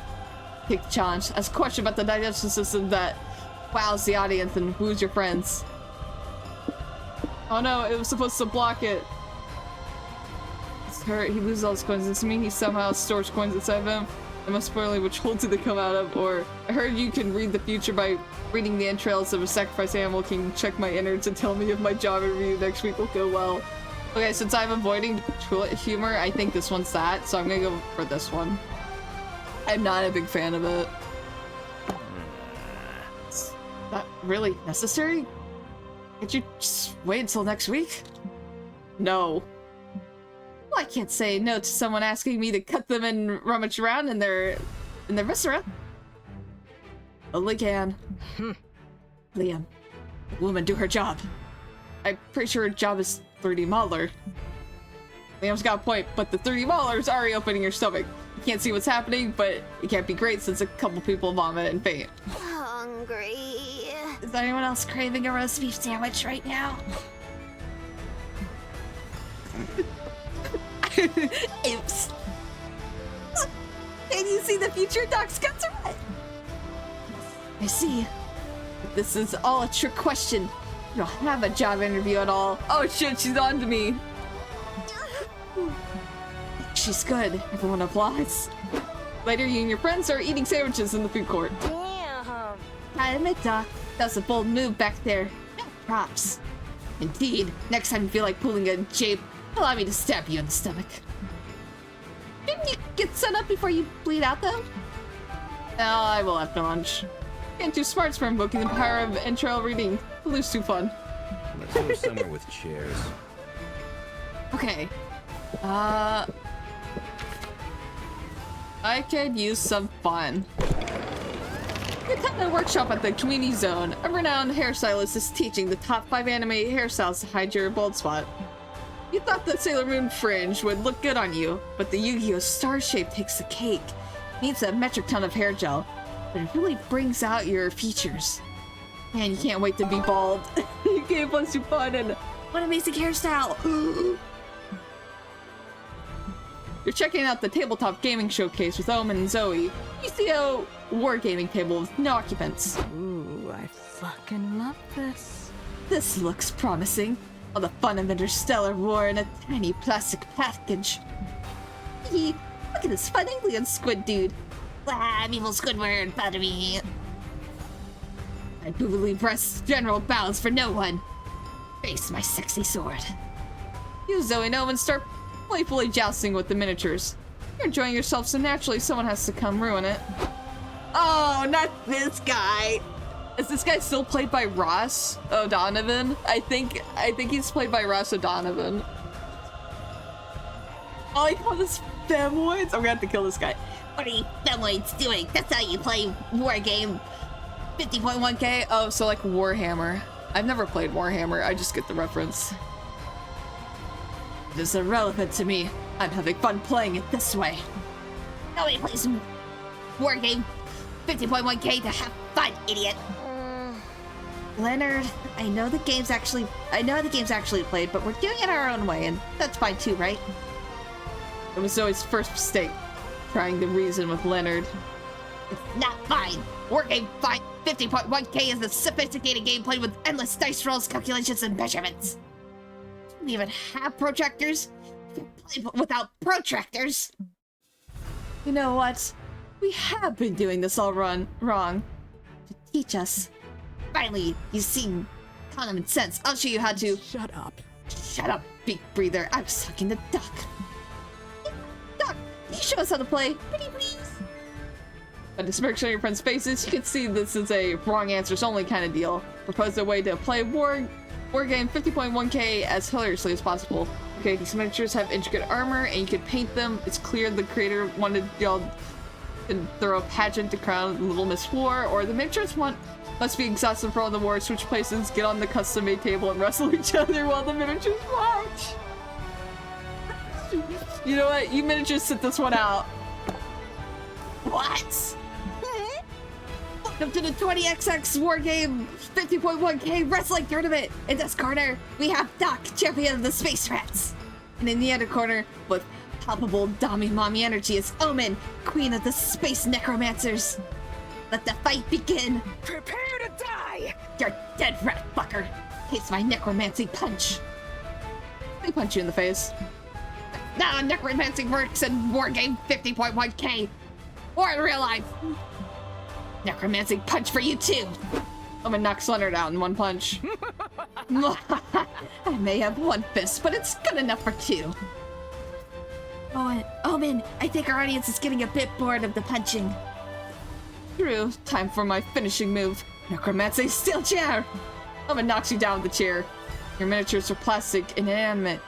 Take the challenge. Ask a question about the digestive system that wows the audience and woos your friends. Oh no, it was supposed to block it. It's hurt. He loses all his coins. Does this mean he somehow stores coins inside of him? I must spoil which hole did they come out of? Or I heard you can read the future by reading the entrails of a sacrificed animal. Can check my innards and tell me if my job interview next week will go well. Okay, since I'm avoiding toilet humor, I think this one's that, so I'm gonna go for this one. I'm not a big fan of it. It's not really necessary? Can't you just wait until next week? No. Well, I can't say no to someone asking me to cut them and rummage around in their viscera. Only can. Liam, the woman do her job. I'm pretty sure her job is 3D modeler. Liam's got a point, but the 3D modeler is already opening your stomach. You can't see what's happening, but it can't be great since a couple people vomit and faint. hungry. Is anyone else craving a roast beef sandwich right now? Oops. Can you see the future? Doc's got to it. I see. This is all a trick question. You don't have a job interview at all. Oh shit, she's on to me. She's good. Everyone applauds. Later, you and your friends are eating sandwiches in the food court. Damn. I admit, Doc, that was a bold move back there. No props. Indeed. Next time you feel like pulling a jape, allow me to stab you in the stomach. Didn't you get set up before you bleed out, though? No, I will after lunch. Can't do smarts for invoking the power of entrail reading. Blue's too fun. Let's go somewhere with chairs. Okay. I could use some fun. We're at a workshop at the Community Zone. A renowned hairstylist is teaching the top 5 anime hairstyles to hide your bald spot. You thought the Sailor Moon fringe would look good on you, but the Yu-Gi-Oh! Star shape takes the cake. It needs a metric ton of hair gel, but it really brings out your features. Man, you can't wait to be bald. You gave us too fun and What amazing hairstyle! you're checking out the tabletop gaming showcase with Omen and Zoe. You see a wargaming table with no occupants. Ooh, I fucking love this. This looks promising. All the fun of interstellar war in a tiny plastic package. Look at this fun alien squid dude. Blah, I'm evil Squidward, bother me. My boobily breast general bows for no one. Face my sexy sword. You, Zoe and Omen, start playfully jousting with the miniatures. You're enjoying yourself, so naturally someone has to come ruin it. Oh, not this guy. Is this guy still played by Ross O'Donovan? I think he's played by Ross O'Donovan. Oh, he called this femoids? I'm gonna have to kill this guy. What are you femoids doing? That's how you play war game. 50.1k? Oh, so like Warhammer. I've never played Warhammer. I just get the reference. It is irrelevant to me. I'm having fun playing it this way. Nobody plays war game. 50.1k to have fun, idiot. Leonard, I know the game's actually played, but we're doing it our own way, and that's fine too, right? It was Zoe's first mistake, trying to reason with Leonard. It's not fine. War game fine. 50.1k is a sophisticated game played with endless dice rolls, calculations, and measurements. We even have protractors. Play without protractors. You know what? We have been doing this all wrong. To teach us. Finally, you see common sense. I'll show you how to. Shut up. Shut up, big breather. I was talking to Duck. Doc, can you show us how to play? Pretty please. By the smirks on your friends' faces, you can see this is a wrong answers only kind of deal. Propose a way to play war game 50.1k as hilariously as possible. Okay, these miniatures have intricate armor and you can paint them. It's clear the creator wanted y'all to throw a pageant to crown Little Miss War, or the miniatures must be exhausted from all the war, switch places, get on the custom-made table, and wrestle each other while the miniatures watch. You know what? You miniatures sit this one out. What? Welcome to the 20XX War Game 50.1k Wrestling Tournament! In this corner, we have Doc, champion of the Space Rats. And in the other corner, with palpable Dami Mommy energy, is Omen, queen of the Space Necromancers. Let the fight begin! Prepare to die! You're dead, rat fucker! Taste my necromancy punch! They punch you in the face. Now necromancy works in War Game 50.1k. Or in real life. Necromancy punch for you too. I'm gonna knock Leonard out in one punch. I may have one fist, but it's good enough for two. Omen, I think our audience is getting a bit bored of the punching. True. Time for my finishing move. Necromancy steel chair! Omen knocks you down with the chair. Your miniatures are plastic and inanimate.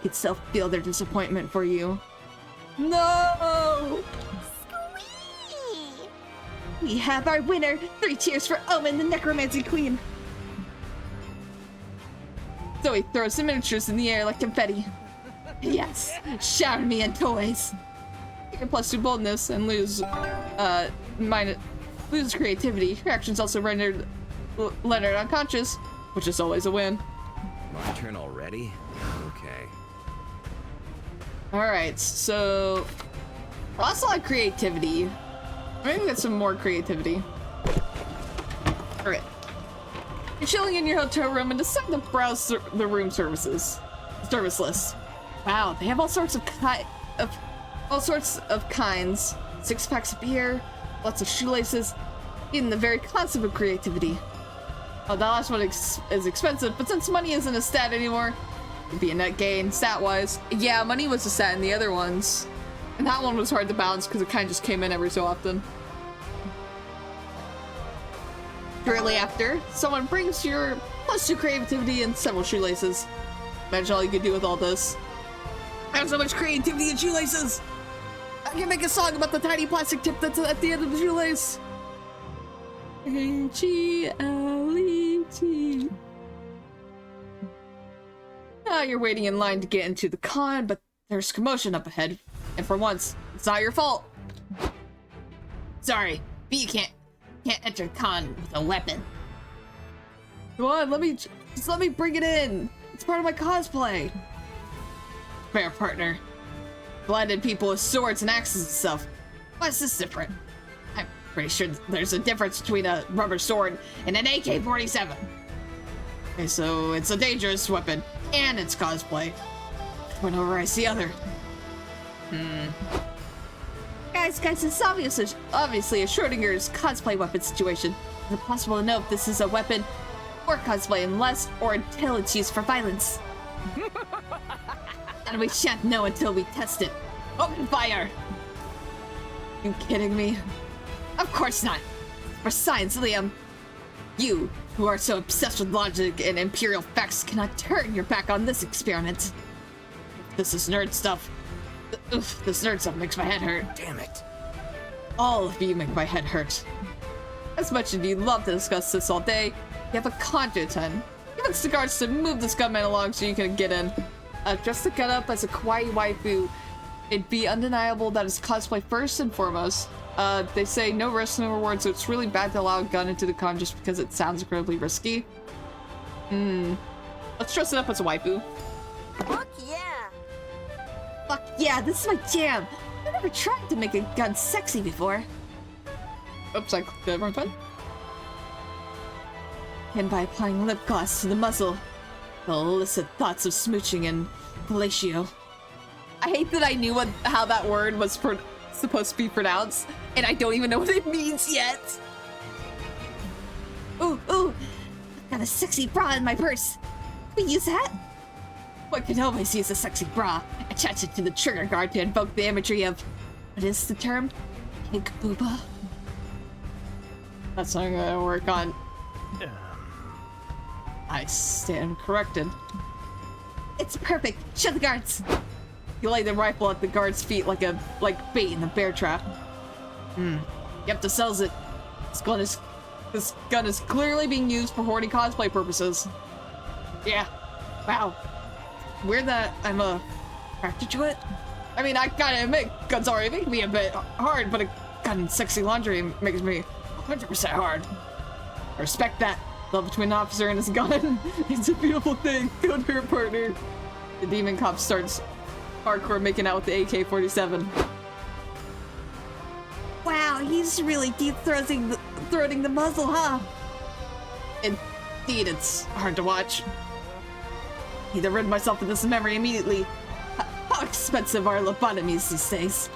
You can still feel their disappointment for you. No! We have our winner! 3 cheers for Omen, the Necromancy Queen! Zoe throws the miniatures in the air like confetti. Yes! Shower me in toys! You can +2 boldness and lose creativity. Your actions also rendered Leonard unconscious, which is always a win. My turn already? Okay. Alright, so lost a lot of creativity. Maybe get some more creativity. Alright. You're chilling in your hotel room and decide to browse the room service list. Wow, they have all sorts of kinds. 6 packs of beer, lots of shoelaces, even the very concept of creativity. Oh, that last one is expensive, but since money isn't a stat anymore, it'd be a net gain stat-wise. Yeah, money was a stat in the other ones. And that one was hard to balance because it kind of just came in every so often. Shortly after, someone brings your +2 creativity and several shoelaces. Imagine all you could do with all this. I have so much creativity and shoelaces! I can make a song about the tiny plastic tip that's at the end of the shoelace. H-E-L-E-T. Now you're waiting in line to get into the con, but there's commotion up ahead. And for once, it's not your fault. Sorry, but you can't enter con with a weapon. Come on, let me bring it in. It's part of my cosplay. Fair partner. Blinded people with swords and axes and stuff. Why's this different? I'm pretty sure there's a difference between a rubber sword and an AK-47. Okay, so it's a dangerous weapon, and it's cosplay. Whenever I see other. Guys, it's obviously a Schrodinger's cosplay weapon situation. Is it possible to know if this is a weapon or cosplay unless or until it's used for violence? And we shan't know until we test it. Open fire! You kidding me? Of course not. For science, Liam. You, who are so obsessed with logic and imperial facts, cannot turn your back on this experiment. This is nerd stuff. This nerd stuff makes my head hurt. Damn it. All of you make my head hurt. As much as you'd love to discuss this all day, you have a con to attend. Convince the guards to move this gunman along so you can get in. Dress the gun up as a kawaii waifu. It'd be undeniable that it's cosplay first and foremost. They say no risk, no reward, so it's really bad to allow a gun into the con just because it sounds incredibly risky. Let's dress it up as a waifu. Fuck yeah! Fuck yeah, this is my jam! I've never tried to make a gun sexy before. Oops, I clicked the wrong button. And by applying lip gloss to the muzzle, they'll elicit thoughts of smooching and fellatio. I hate that I knew how that word was supposed to be pronounced, and I don't even know what it means yet. Ooh, I've got a sexy bra in my purse. Can we use that? One can always use a sexy bra. Attach it to the trigger guard to invoke the imagery of, what is the term? Pink booba? That's what I'm gonna work on. I stand corrected. It's perfect. Show the guards. You lay the rifle at the guard's feet like bait in a bear trap. Yep, this sells it. This gun is clearly being used for horny cosplay purposes. Yeah. Wow. Weird that I'm attracted to it. I mean, I gotta admit, guns already make me a bit hard, but a gun in sexy lingerie makes me 100% hard. I respect that. Love between an officer and his gun. It's a beautiful thing. Go to your partner. The demon cop starts hardcore making out with the AK-47. Wow, he's really deep-throating the muzzle, huh? Indeed, it's hard to watch. Need to rid myself of this memory immediately. How expensive are lobotomies these days?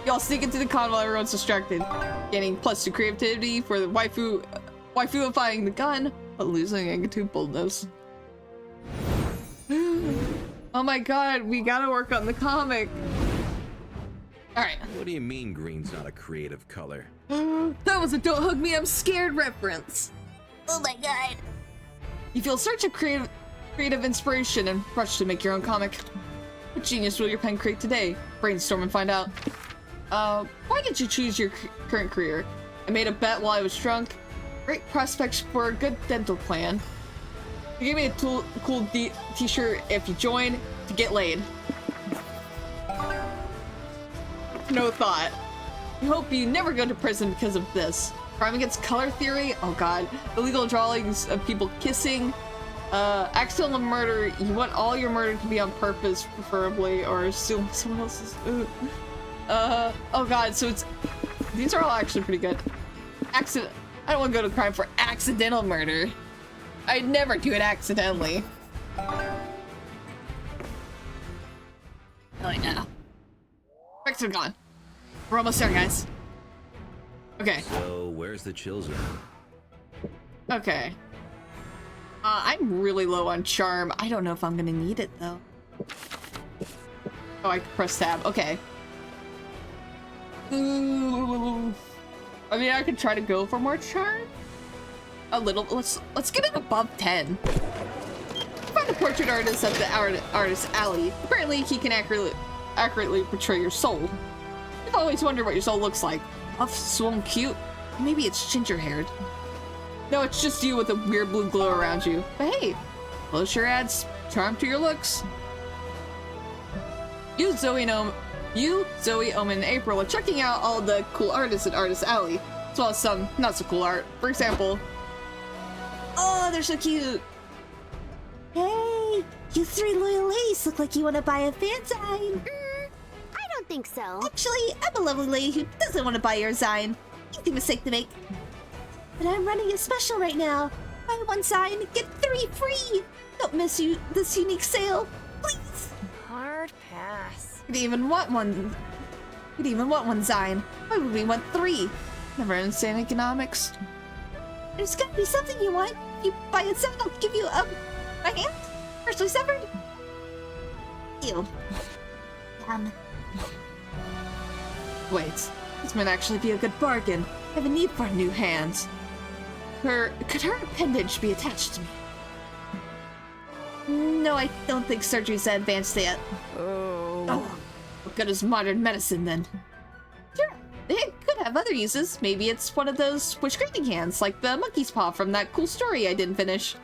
Y'all sneak into the con while everyone's distracted. Gaining +2 creativity for the waifuifying the gun, but losing into boldness. Oh my god, we gotta work on the comic. Alright. What do you mean green's not a creative color? That was a Don't Hug Me, I'm Scared reference. Oh my god. You feel a surge of creative inspiration and rush to make your own comic. What genius will your pen create today? Brainstorm and find out. Why did you choose your current career? I made a bet while I was drunk. Great prospects for a good dental plan. You gave me a cool t-shirt if you join to get laid. No thought. I hope you never go to prison because of this. Crime against color theory? Oh god. Illegal drawings of people kissing. Accidental murder. You want all your murder to be on purpose, preferably, or stealing someone else's. Oh god, so it's. These are all actually pretty good. I don't want to go to crime for accidental murder. I'd never do it accidentally. Oh yeah. Effects are gone. We're almost there, guys. Okay. So, where's the chill zone? Okay. I'm really low on charm. I don't know if I'm gonna need it though. Oh, I can press tab. Okay. Ooh. I mean, I could try to go for more charm. A little. Let's get it above 10. Find a portrait artist at the artist alley. Apparently, he can accurately portray your soul. I've always wondered what your soul looks like. Buff, swollen, cute. Maybe it's ginger-haired. No, it's just you with a weird blue glow around you. But hey, glow sure adds charm to your looks. You, Zoe, Omen, and April are checking out all the cool artists at Artist Alley, as well as some not so cool art. For example, Oh, they're so cute. Hey, you three loyal ladies look like you want to buy a fanzine. I don't think so. Actually, I'm a lovely lady who doesn't want to buy your sign. Easy mistake to make. But I'm running a special right now. Buy one sign, get 3 free. Don't miss this unique sale, please. Hard pass. You'd even want one sign. Why would we want 3? never understand economics. There's gotta be something you want. If you buy a sign, I'll give you my hand, freshly severed. Ew. Wait, this might actually be a good bargain. I have a need for new hands. Could her appendage be attached to me? No, I don't think surgery's that advanced yet. Oh, what good is modern medicine then? Sure, it could have other uses. Maybe it's one of those wish-granting hands, like the monkey's paw from that cool story I didn't finish.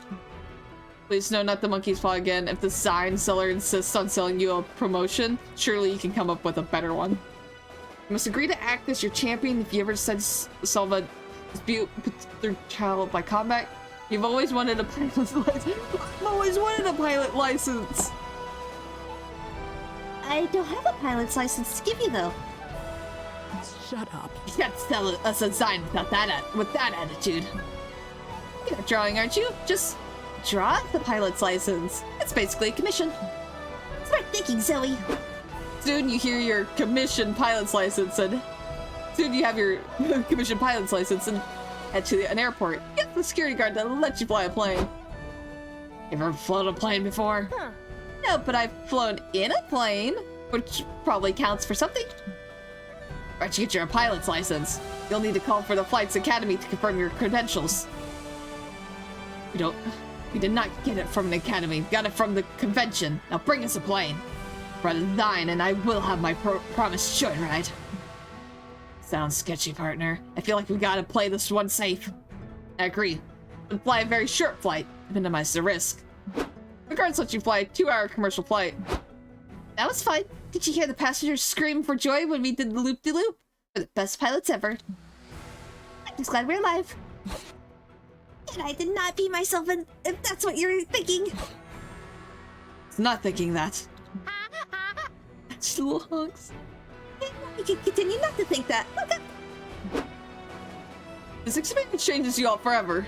Please no, not the monkey's paw again. If the sign seller insists on selling you a promotion, surely you can come up with a better one. You must agree to act as your champion if you ever decide to solve a dispute with their child by combat. You've always wanted a pilot license. I've always wanted a pilot license. I don't have a pilot's license to give you, though. Shut up. You can't sell us a sign with that attitude. You're drawing, aren't you? Just draw the pilot's license. It's basically a commission. Smart thinking, Zoe. Soon you hear your commission pilot's license, and soon you have your commission pilot's license and head to an airport. Get the security guard to let you fly a plane. You ever flown a plane before? Huh. No, but I've flown in a plane, which probably counts for something. Right, you get your pilot's license. You'll need to call for the Flights Academy to confirm your credentials. We did not get it from the academy. Got it from the convention. Now bring us a plane. Brother thine, and I will have my promised joyride. Sounds sketchy, partner. I feel like we gotta play this one safe. I agree. But fly a very short flight to minimize the risk. The guards let you fly a 2-hour commercial flight. That was fun. Did you hear the passengers scream for joy when we did the loop-de-loop? We're the best pilots ever. I'm just glad we're alive. And I did not beat myself in, if that's what you're thinking. It's not thinking that. Just little honks. You can continue not to think that. Okay. This experience changes you all forever.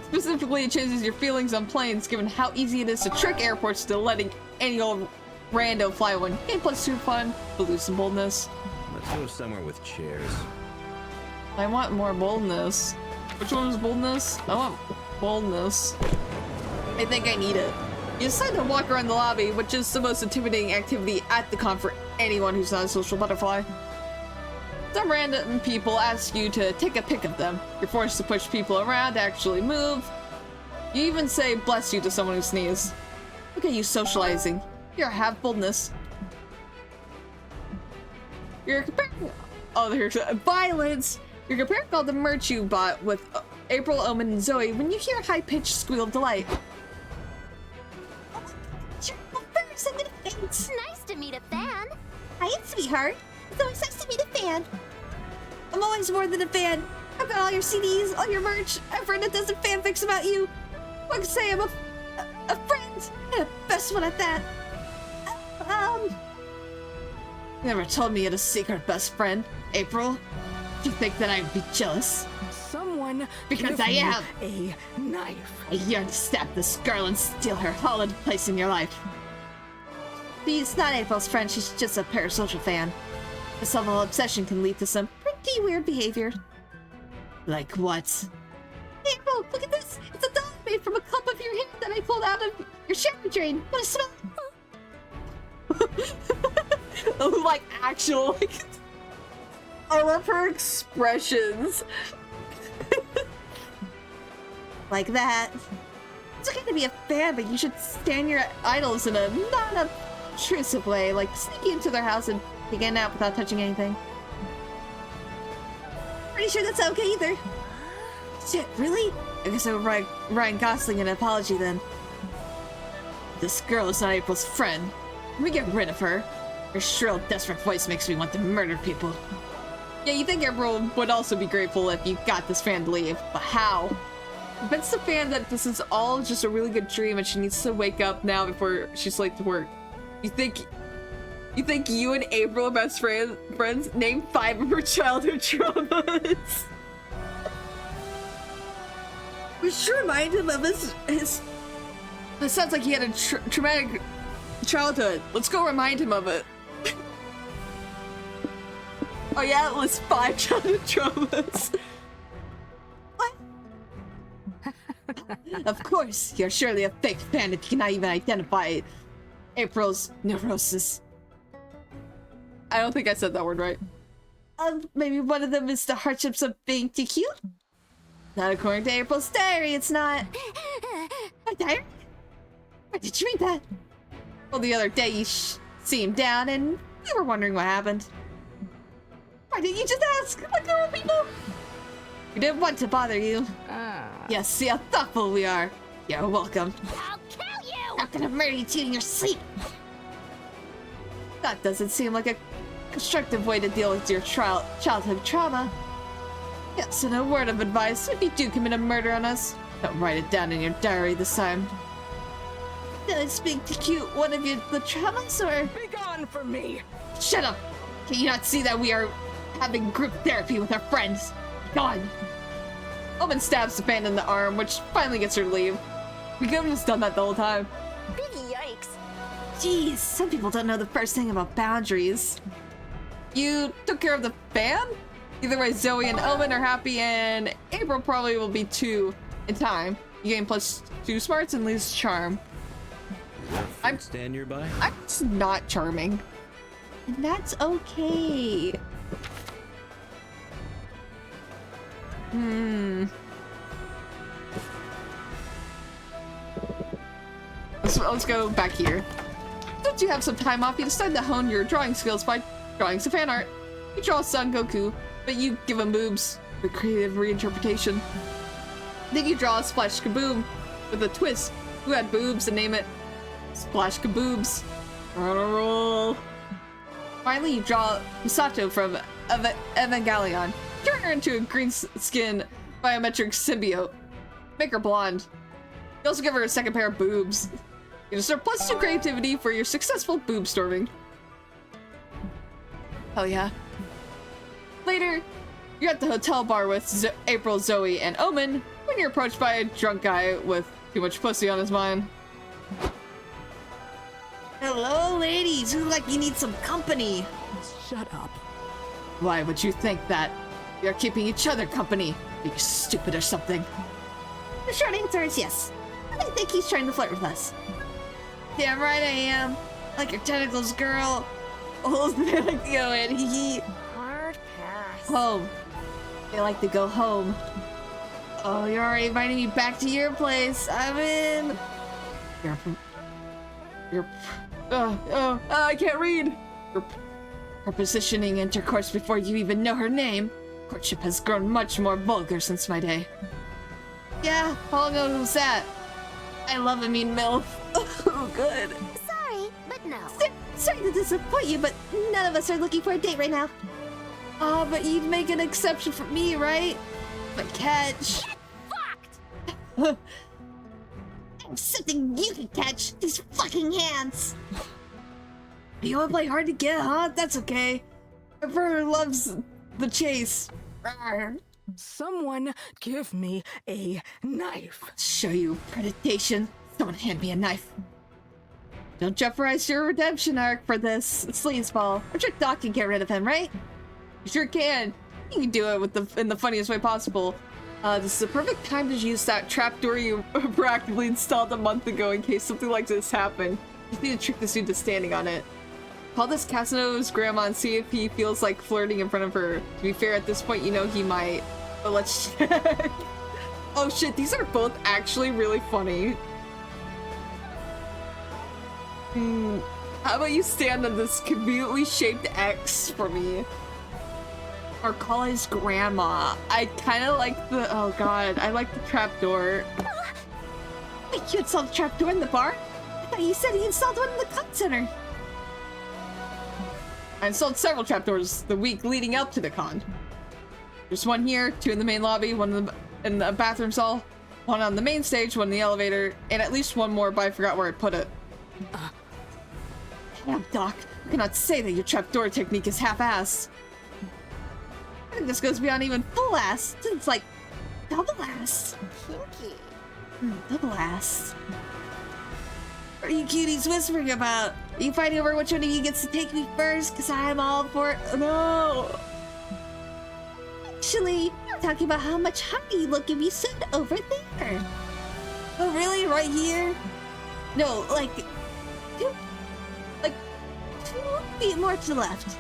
Specifically, it changes your feelings on planes, given how easy it is to trick airports to letting any old rando fly one. Game plus 2 fun, but lose some boldness. Let's go somewhere with chairs. I want more boldness. Which one was boldness? I want boldness. I think I need it. You decide to walk around the lobby, which is the most intimidating activity at the con for anyone who's not a social butterfly. Some random people ask you to take a pic of them. You're forced to push people around to actually move. You even say bless you to someone who sneezes. Look at you socializing. Here, have boldness. You're comparing... Oh, there's violence! You're comparing all the merch you bought with April, Omen, and Zoe when you hear a high-pitched squeal of delight. First, I'm gonna faint. It's nice to meet a fan. Hi, sweetheart. It's always nice to meet a fan. I'm always more than a fan. I've got all your CDs, all your merch. I've read a dozen fanfics about you. I can say I'm a friend, and a best one at that. You never told me you had a secret best friend, April. Do you think that I'd be jealous? Someone Because give I me am. a knife. I yearn to stab this girl and steal her hallowed place in your life. She's not April's friend, she's just a parasocial fan. This level of obsession can lead to some pretty weird behavior. Like what? April, look at this! It's a dog made from a clump of your hair that I pulled out of your shower drain. What a smell! Like actual, like... I love her expressions. Like that. It's okay to be a fan, but you should stand your idols in a non-obtrusive way, like sneaking into their house and taking out without touching anything. Pretty sure that's not okay either. Shit, really? I guess I would write Ryan Gosling an apology then. This girl is not April's friend. We get rid of her. Her shrill, desperate voice makes me want to murder people. Yeah, you think April would also be grateful if you got this fan to leave, but how? Convince the fan that this is all just a really good dream and she needs to wake up now before she's late to work. You think you and April are best friends? Name 5 of her childhood traumas. We should remind him of his That sounds like he had a traumatic childhood. Let's go remind him of it. Oh yeah, it was 5 childhood traumas. What? Of course, you're surely a fake fan if you cannot even identify April's neurosis. I don't think I said that word right. Maybe one of them is the hardships of being too cute? Not according to April's diary, it's not. My diary? Why did you read that? Well, the other day you seemed down and we were wondering what happened. Why didn't you just ask? Like normal people? We didn't want to bother you. Yes, see how thoughtful we are. You're welcome. I'll kill you! I'm gonna murder you too in your sleep. That doesn't seem like a constructive way to deal with your childhood trauma. Yes, and a word of advice, if you do commit a murder on us, don't write it down in your diary this time. Did I speak to cute one of the traumas, or? Be gone from me! Shut up! Can you not see that we are having group therapy with our friends? God! Omen stabs the fan in the arm, which finally gets her to leave. We could have just done that the whole time. Big yikes. Jeez, some people don't know the first thing about boundaries. You took care of the fan? Either way, Zoe and Omen are happy, and April probably will be too in time. You gain +2 smarts and lose charm. I'm stand nearby. I'm just not charming. And that's okay. Let's go back here. Since you have some time off, you decide to hone your drawing skills by drawing some fan art. You draw Son Goku, but you give him boobs for creative reinterpretation. Then you draw a Splash Kaboom with a twist. Who had boobs and name it Splash Kaboobs. On a roll. Finally, you draw Misato from Evangelion. Turn her into a green skin biometric symbiote. Make her blonde. You also give her a second pair of boobs. You deserve +2 creativity for your successful boob storming. Hell yeah. Later, you're at the hotel bar with April, Zoe, and Omen when you're approached by a drunk guy with too much pussy on his mind. Hello, ladies. Who like you need some company? Shut up. Why would you think that? We are keeping each other company. Are you stupid or something? The short answer is yes. I think he's trying to flirt with us. Damn right I am. Like your tentacles, girl. Oh, like the Owen. Hee. Hard pass. Home. They like to go home. Oh, you're already inviting me back to your place. I'm in. I can't read. Her positioning intercourse before you even know her name. Courtship has grown much more vulgar since my day. Yeah, how long ago was that? I love a mean MILF. Oh, good. Sorry, but no. Sorry to disappoint you, but none of us are looking for a date right now. Oh, but you'd make an exception for me, right? But catch. Fucked! Something you can catch. These fucking hands. You wanna play hard to get, huh? That's okay. River loves the chase. Someone give me a knife. Show you predation. Someone hand me a knife. Don't jeopardize your redemption arc for this sleazeball. I'm sure Doc can get rid of him, right? You sure can. You can do it in the funniest way possible. This is the perfect time to use that trapdoor you proactively installed a month ago in case something like this happened. You just need to trick this dude to standing on it. Call this Casanova's grandma and see if he feels like flirting in front of her. To be fair, at this point, you know he might. But let's check. Oh shit, these are both actually really funny. How about you stand on this conveniently shaped X for me? Or call his grandma. I kind of like the, oh god, I like the trapdoor. Wait, you installed a trapdoor in the bar? I thought you said he installed one in the con center. I installed several trapdoors the week leading up to the con. There's one here, 2 in the main lobby, 1 in the bathroom stall, 1 on the main stage, 1 in the elevator, and at least 1 more, but I forgot where I put it. Damn, Doc, you cannot say that your trapdoor technique is half-assed. I think this goes beyond even full-ass. It's like double-ass. Kinky. Double-ass. What are you cuties whispering about? Are you fighting over which one of you gets to take me first? Because I'm all for it. No! Actually, I'm talking about how much hotter you look if you sit over there. Oh, really? Right here? No, like 2 feet more to the left.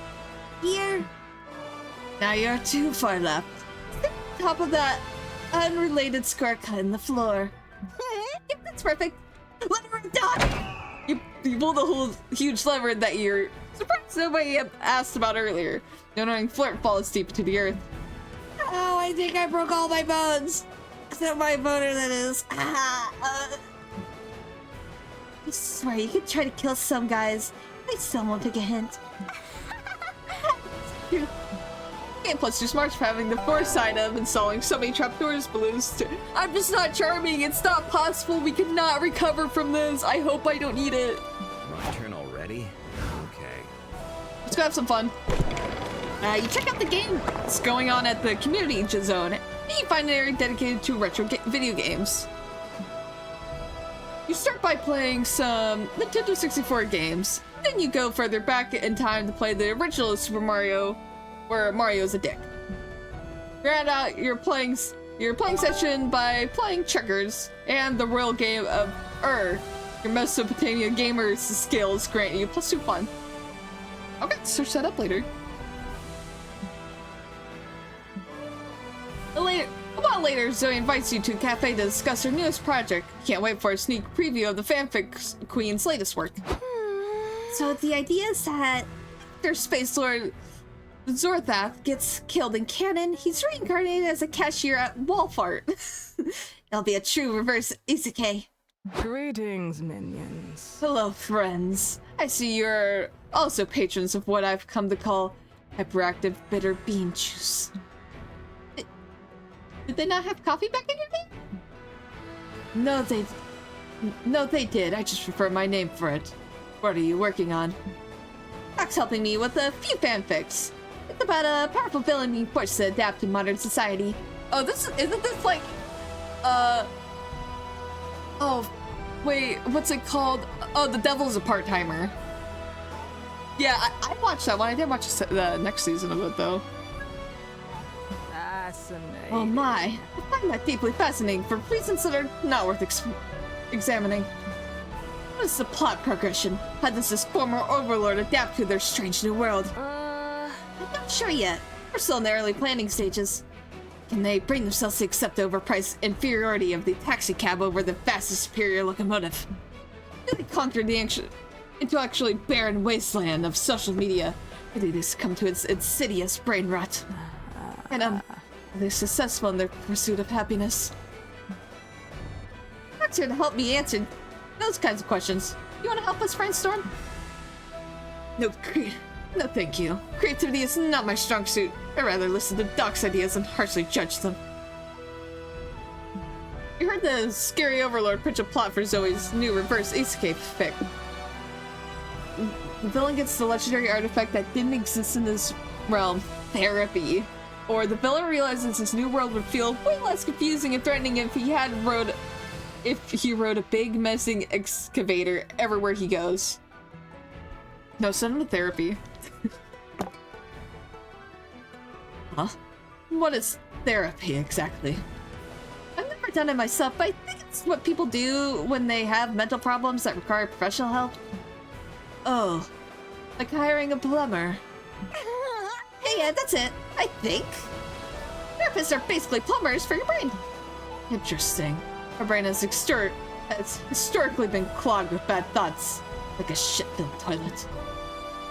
Here. Now you're too far left. Top of that unrelated scar cut in the floor. Yep, that's perfect. Let her die! You pull the whole huge lever that you're surprised nobody asked about earlier. No knowing flirt falls deep to the earth. Oh, I think I broke all my bones. Except my boner, that is. I swear, you could try to kill some guys. They still won't take a hint. And plus, you're smart for having the foresight of installing so many trapdoors, balloons. I'm just not charming. It's not possible. We cannot recover from this. I hope I don't need it. My turn already? Okay. Let's go have some fun. You check out the game that's going on at the community zone, and you find an area dedicated to retro video games. You start by playing some Nintendo 64 games. Then you go further back in time to play the original Super Mario, where Mario's a dick. You're at your playing session by playing checkers and the royal game of Your Mesopotamia gamer's skills grant you +2 fun. Okay, search that up later. A while later, Zoe invites you to a cafe to discuss her newest project. Can't wait for a sneak preview of the fanfic queen's latest work. So the idea is that After Space Lord Zorthath gets killed in canon, he's reincarnated as a cashier at Walfart. it'll be a true reverse isekai. Greetings, minions. Hello, friends. I see you're also patrons of what I've come to call hyperactive bitter bean juice. Did they not have coffee back in your day? No, they did. I just prefer my name for it. What are you working on? Doc's helping me with a few fanfics. It's about a powerful villain being forced to adapt to modern society. Oh, isn't this like, oh, wait, what's it called? Oh, The Devil's a Part-Timer. Yeah, I watched that one. I didn't watch the next season of it, though. Fascinating. Oh my, I find that deeply fascinating for reasons that are not worth examining. What is the plot progression? How does this former overlord adapt to their strange new world? I'm not sure yet. We're still in the early planning stages. Can they bring themselves to accept the overpriced inferiority of the taxi cab over the vastly superior locomotive? Do they conquer the intellectually barren wasteland of social media? Or do they succumb to its insidious brain rot? And are they successful in their pursuit of happiness? Doc's here to help me answer those kinds of questions. You want to help us brainstorm? No, thank you. Creativity is not my strong suit. I'd rather listen to Doc's ideas and harshly judge them. You heard the scary overlord pitch a plot for Zoe's new reverse isekai fic. The villain gets the legendary artifact that didn't exist in this realm, therapy. Or the villain realizes his new world would feel way less confusing and threatening if he rode a big messing excavator everywhere he goes. No, send him to therapy. Huh? What is therapy exactly? I've never done it myself, but I think it's what people do when they have mental problems that require professional help. Oh, like hiring a plumber. Hey, yeah, that's it, I think. Therapists are basically plumbers for your brain. Interesting. Our brain has historically been clogged with bad thoughts, like a shit-filled toilet.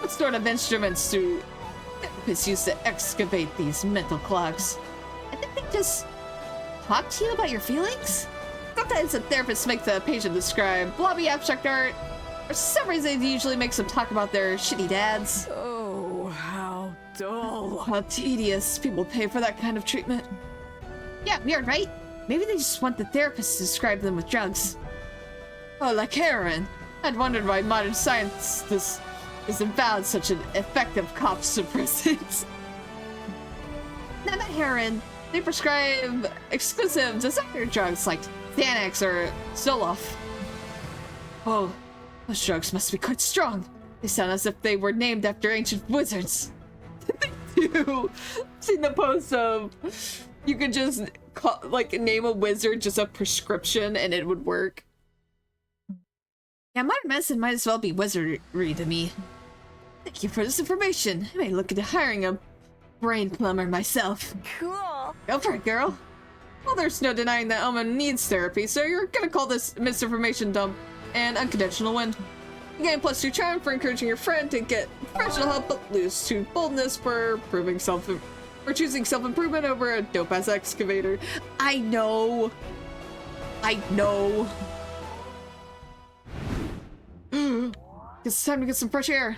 What sort of instruments do therapists use to excavate these mental clogs? I think they just talk to you about your feelings. Sometimes a therapist makes a patient describe blobby abstract art, or for some reason it usually makes them talk about their shitty dads. Oh, how dull. How tedious. People pay for that kind of treatment. Yeah, weird, right? Maybe they just want the therapist to describe them with drugs. Oh, like heroin. I'd wondered why modern science is avowed such an effective cough suppressant. Not heroin. They prescribe exclusive designer drugs like Xanax or Zoloft. Oh, those drugs must be quite strong. They sound as if they were named after ancient wizards. They do. Seen the post of you could just name a wizard just a prescription and it would work. Yeah, modern medicine might as well be wizardry to me. Thank you for this information. I may look into hiring a brain plumber myself. Cool. Go for it, girl. Well, there's no denying that Elma needs therapy, so you're gonna call this misinformation dump and unconditional win. You gain +2 charm for encouraging your friend to get professional help, but lose 2 boldness for choosing self-improvement over a dope-ass excavator. I know. It's time to get some fresh air.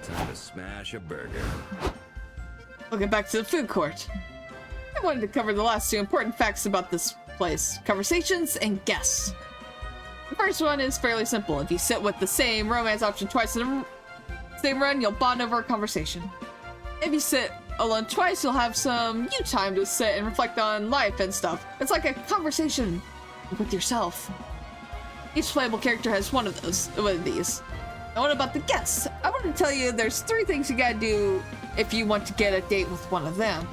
Time to smash a burger. We'll get back to the food court. I wanted to cover the last 2 important facts about this place: conversations and guests. The first one is fairly simple. If you sit with the same romance option twice in the same run, you'll bond over a conversation. If you sit alone twice, you'll have some you time to sit and reflect on life and stuff. It's like a conversation with yourself. Each playable character has one of these. Now what about the guests? I want to tell you there's 3 things you gotta do if you want to get a date with one of them.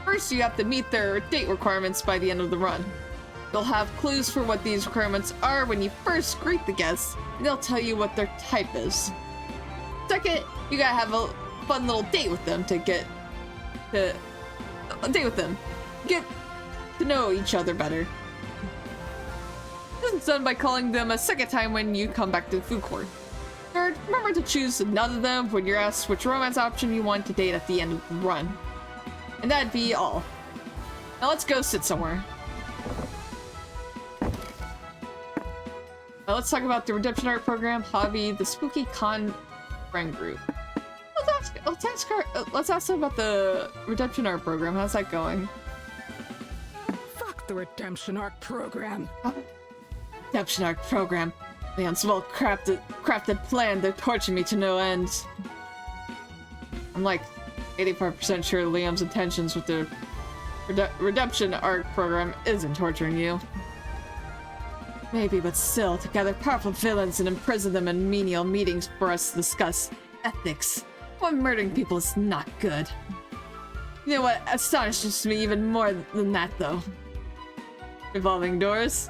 First, you have to meet their date requirements by the end of the run. You'll have clues for what these requirements are when you first greet the guests, and they'll tell you what their type is. Second, you gotta have a fun little date with them get to know each other better. This is done by calling them a second time when you come back to the food court. Third, remember to choose none of them when you're asked which romance option you want to date at the end of the run. And that'd be all. Now let's go sit somewhere. Now let's talk about the Redemption Art Program, hobby, the Spooky Con friend group. Let's ask them about the Redemption Art Program. How's that going? Fuck the Redemption Arc program. Redemption Arc Program. Leon's well-crafted plan to torture me to no end. I'm like 85% sure Liam's intentions with the Redemption Arc Program isn't torturing you. Maybe, but still, to gather powerful villains and imprison them in menial meetings for us to discuss ethics. Why murdering people is not good. You know what astonishes me even more than that, though? Revolving doors?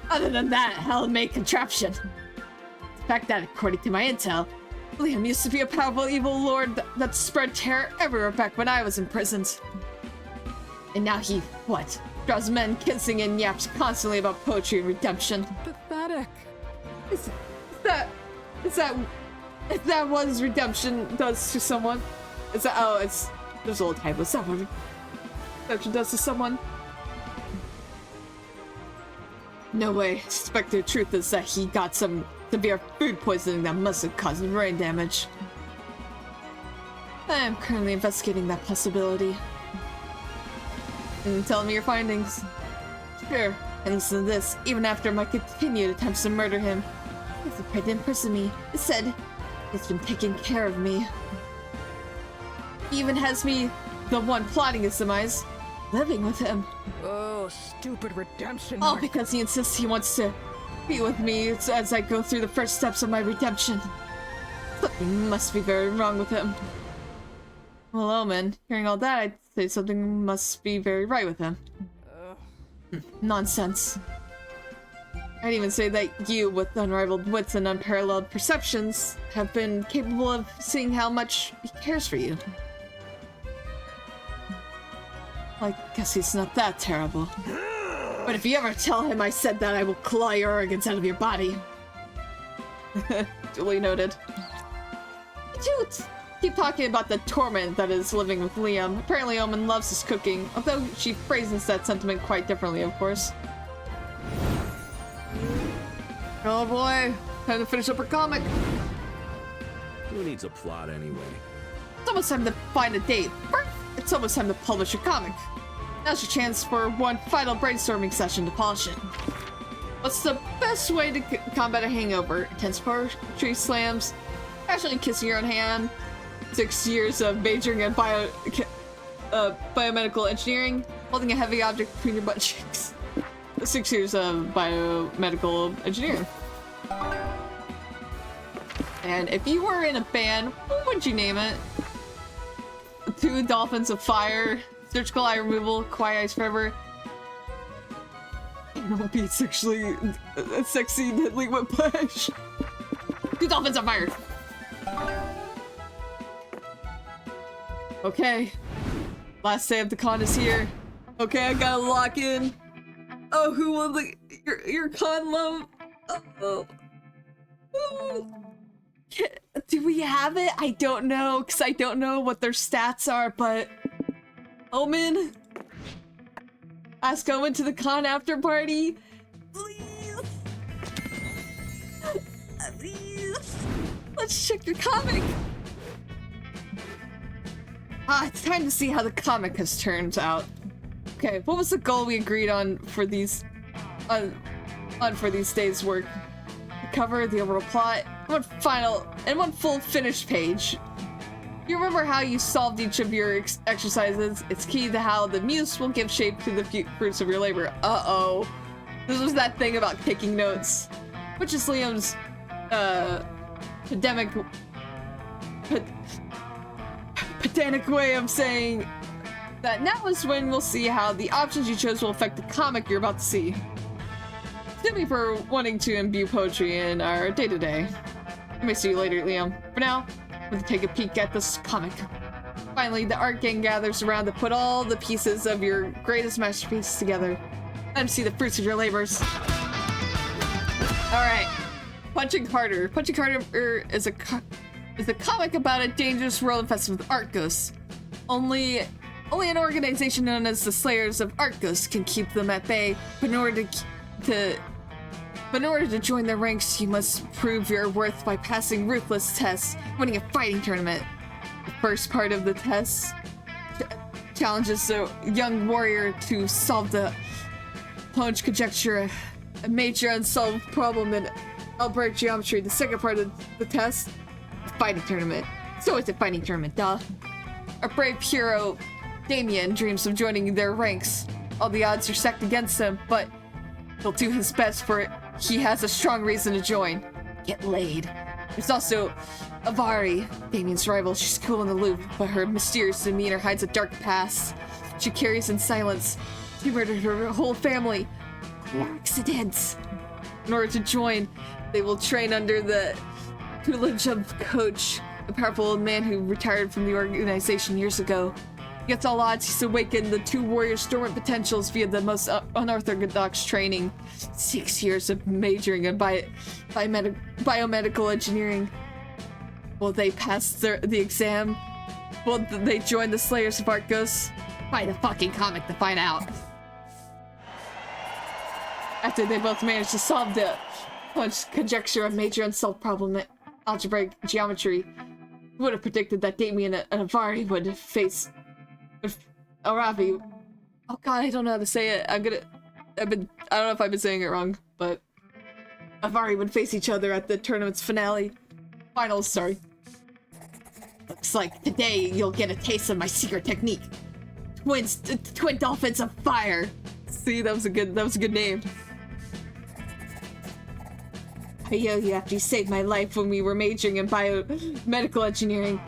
Other than that, hell-made contraption. The fact that, according to my intel, Liam used to be a powerful evil lord that spread terror everywhere back when I was imprisoned. And now he, draws men kissing and yaps constantly about poetry and redemption. Pathetic. Is that what redemption does to someone? There's a little typo. Is that what redemption does to someone? No way. I suspect the truth is that he got some severe food poisoning that must have caused brain damage. I am currently investigating that possibility. And tell me your findings. Sure, and listen to this. Even after my continued attempts to murder him, he's afraid to imprison me. It said he's been taking care of me. He even has me, the one plotting his demise, living with him. Oh, stupid redemption. All because he insists he wants to be with me as I go through the first steps of my redemption. Something must be very wrong with him. Well, Omen, hearing all that, I'd say something must be very right with him. Nonsense. I'd even say that you, with unrivaled wits and unparalleled perceptions, have been capable of seeing how much he cares for you. I guess he's not that terrible. But if you ever tell him I said that, I will claw your organs out of your body. Duly noted. Shoot! Keep talking about the torment that is living with Liam. Apparently Omen loves his cooking, although she phrases that sentiment quite differently, of course. Oh boy, time to finish up her comic. Who needs a plot anyway? It's almost time to find a date. It's almost time to publish your comic. Now's your chance for one final brainstorming session to polish it. What's the best way to combat a hangover? Intense poetry slams, passionately kissing your own hand, 6 years of majoring in biomedical engineering, holding a heavy object between your butt cheeks. 6 years of biomedical engineering. And if you were in a band, what would you name it? 2 Dolphins of Fire, Surgical Eye Removal, Quiet Eyes Forever. It'll be sexy, deadly whiplash. 2 Dolphins of Fire. Okay. Last day of the con is here. Okay, I gotta lock in. Oh, who will your con love? Oh. Do we have it? I don't know, because I don't know what their stats are, but... Omen? Ask Omen to the con after party? Please! Please! Let's check your comic! It's time to see how the comic has turned out. Okay, what was the goal we agreed on for these... for these days' work? The cover, the overall plot, one full finished page. You remember how you solved each of your exercises? It's key to how the muse will give shape to the fruits of your labor. Uh-oh. This was that thing about taking notes. Which is Liam's, pedantic way of saying that now is when we'll see how the options you chose will affect the comic you're about to see. Thank me for wanting to imbue poetry in our day-to-day. I may see you later, Liam. For now, let's take a peek at this comic. Finally, the art gang gathers around to put all the pieces of your greatest masterpiece together. Let them see the fruits of your labors. Alright. Punching Harder. Punching Harder is a comic about a dangerous world infested with art ghosts. Only an organization known as the Slayers of Art Ghosts can keep them at bay, but in order to join their ranks, you must prove your worth by passing ruthless tests, winning a fighting tournament. The first part of the test challenges a young warrior to solve the Punch conjecture, a major unsolved problem in eldritch geometry. The second part of the test, a fighting tournament. So it's a fighting tournament, duh. Our brave hero, Damien, dreams of joining their ranks. All the odds are stacked against him, but he'll do his best for it. He has a strong reason to join. Get laid. There's also Avari, Damien's rival. She's cool and aloof, but her mysterious demeanor hides a dark past. She carries in silence. She murdered her whole family. Accidents. In order to join, they will train under the tutelage of Coach, a powerful old man who retired from the organization years ago. Against all odds, he's awakened the two warriors' dormant potentials via the most unorthodox training. 6 years of majoring in biomedical engineering. Will they pass the exam? Will they join the Slayers of Art Ghosts? Buy the fucking comic to find out. After they both managed to solve the Punch conjecture, a major unsolved problem in algebraic geometry, who would have predicted that Damien and Avari would face Aravi. Oh god, I don't know how to say it. I don't know if I've been saying it wrong, but Avari would face each other at the tournament's finals, sorry. Looks like today you'll get a taste of my secret technique. Twin dolphins of fire. See, that was a good name. I owe you after you saved my life when we were majoring in biomedical engineering.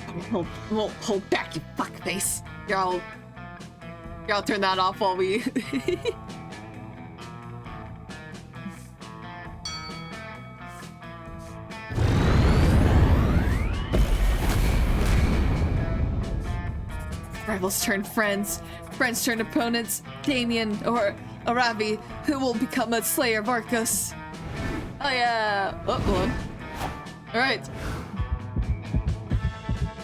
I won't hold back, you fuckface. Y'all turn that off while we... Rivals turn friends, friends turn opponents. Damien or Aravi, who will become a Slayer of Arcus. Oh yeah. Oh, hold on. Alright.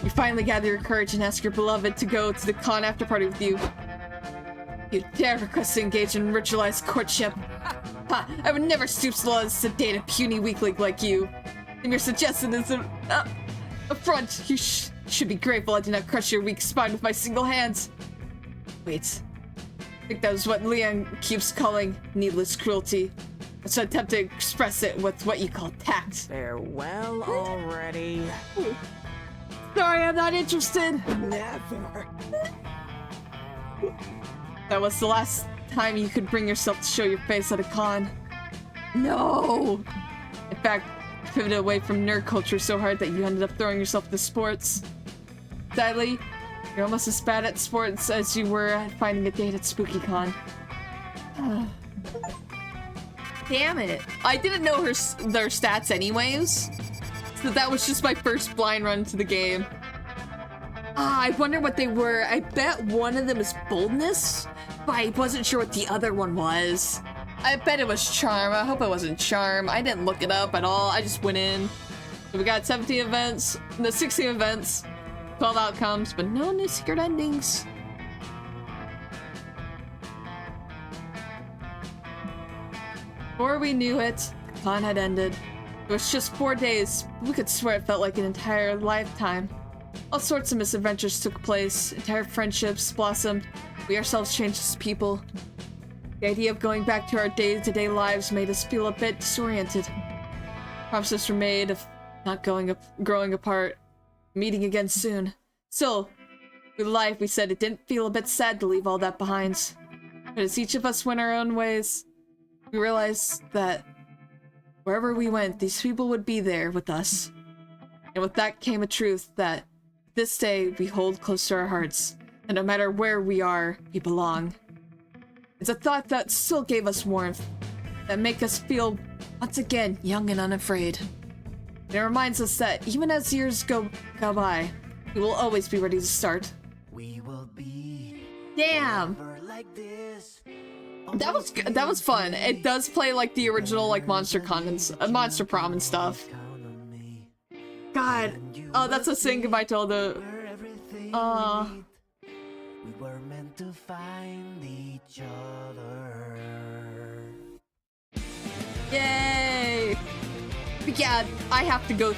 You finally gather your courage and ask your beloved to go to the con after party with you. You dare request to engage in ritualized courtship. Ha! I would never stoop so low as to date a puny weakling like you. And your suggestion is a front. You should be grateful I did not crush your weak spine with my single hand. Wait. I think that was what Leon keeps calling needless cruelty. So attempt to express it with what you call tact. Farewell already. Sorry, I'm not interested. Never. That was the last time you could bring yourself to show your face at a con. No! In fact, you pivoted away from nerd culture so hard that you ended up throwing yourself into sports. Sadly, you're almost as bad at sports as you were at finding a date at SpookyCon. Damn it. I didn't know their stats anyways, so that was just my first blind run to the game. Ah, I wonder what they were. I bet one of them is boldness, but I wasn't sure what the other one was. I bet it was charm. I hope it wasn't charm. I didn't look it up at all. I just went in. So we got 17 events, the 16 events, 12 outcomes, but no new secret endings. Before we knew it, the con had ended. It was just 4 days. We could swear it felt like an entire lifetime. All sorts of misadventures took place. Entire friendships blossomed. We ourselves changed as people. The idea of going back to our day-to-day lives made us feel a bit disoriented. Promises were made of not growing apart, meeting again soon. Still, through life, we said it didn't feel a bit sad to leave all that behind. But as each of us went our own ways, we realized that wherever we went, these people would be there with us. And with that came a truth that this day we hold close to our hearts, and no matter where we are, we belong. It's a thought that still gave us warmth, that make us feel once again young and unafraid. And it reminds us that even as years go by, we will always be ready to start. We will be Damn! like this. That was fun. It does play like the original like Monster Con and Monster Prom and stuff. God, oh, that's a saying goodbye to all the. We were meant to find each other. Yay! But yeah, I have to go.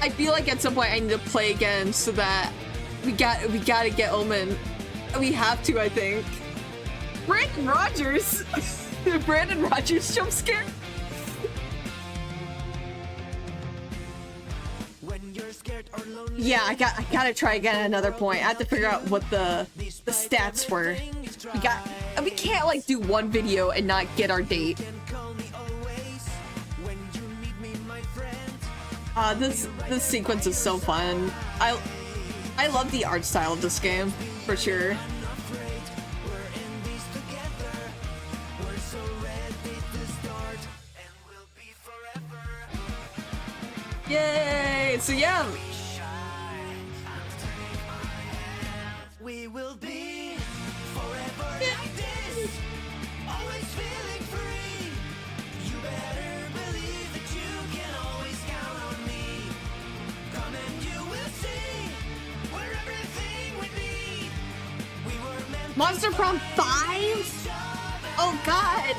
I feel like at some point I need to play again so that we gotta get Omen. We have to, I think. Brandon Rogers! The Brandon Rogers jump scare? Yeah, I gotta try again at another point. I have to figure out what the stats were. We can't like do one video and not get our date. This sequence is so fun. I love the art style of this game, for sure. Yay! So yeah. We will be forever like this, always feeling free. You better believe that you can always count on me. Come and you will see we're everything we need. We were meant Monster Prom 5? Oh god!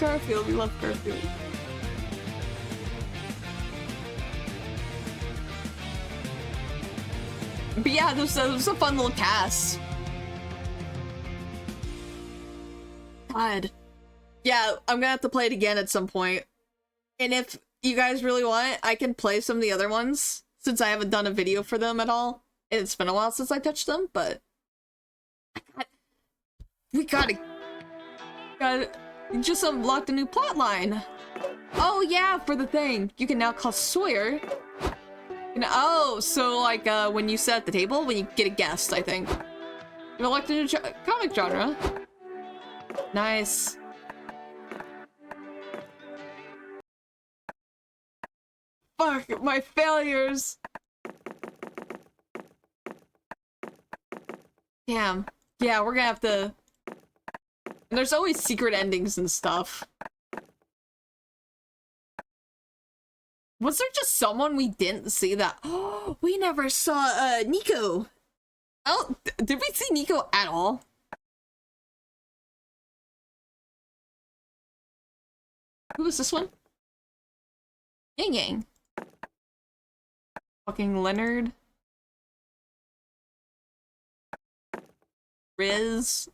Garfield, we love Garfield. But yeah, this was a fun little cast. God. Yeah, I'm gonna have to play it again at some point. And if you guys really want, I can play some of the other ones, since I haven't done a video for them at all. It's been a while since I touched them, but... We gotta just unlocked a new plotline. Oh yeah, for the thing. You can now call Sawyer. Oh, so like when you sit at the table, when you get a guest, I think. You unlocked a new comic genre. Nice. Fuck, my failures. Damn. Yeah, we're gonna have to... And there's always secret endings and stuff. Was there just someone we didn't see that? Oh, we never saw Nico. Oh, did we see Nico at all? Who was this one? Yang Yang. Fucking Leonard. Riz.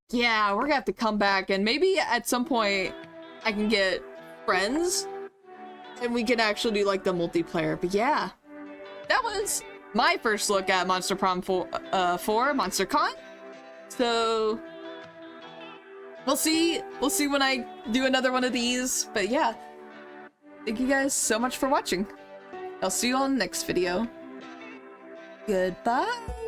Yeah, we're gonna have to come back, and maybe at some point I can get friends and we can actually do like the multiplayer. But yeah, that was my first look at Monster Prom 4 Monster Con. So we'll see when I do another one of these. But yeah, thank you guys so much for watching. I'll see you on the next video. Goodbye.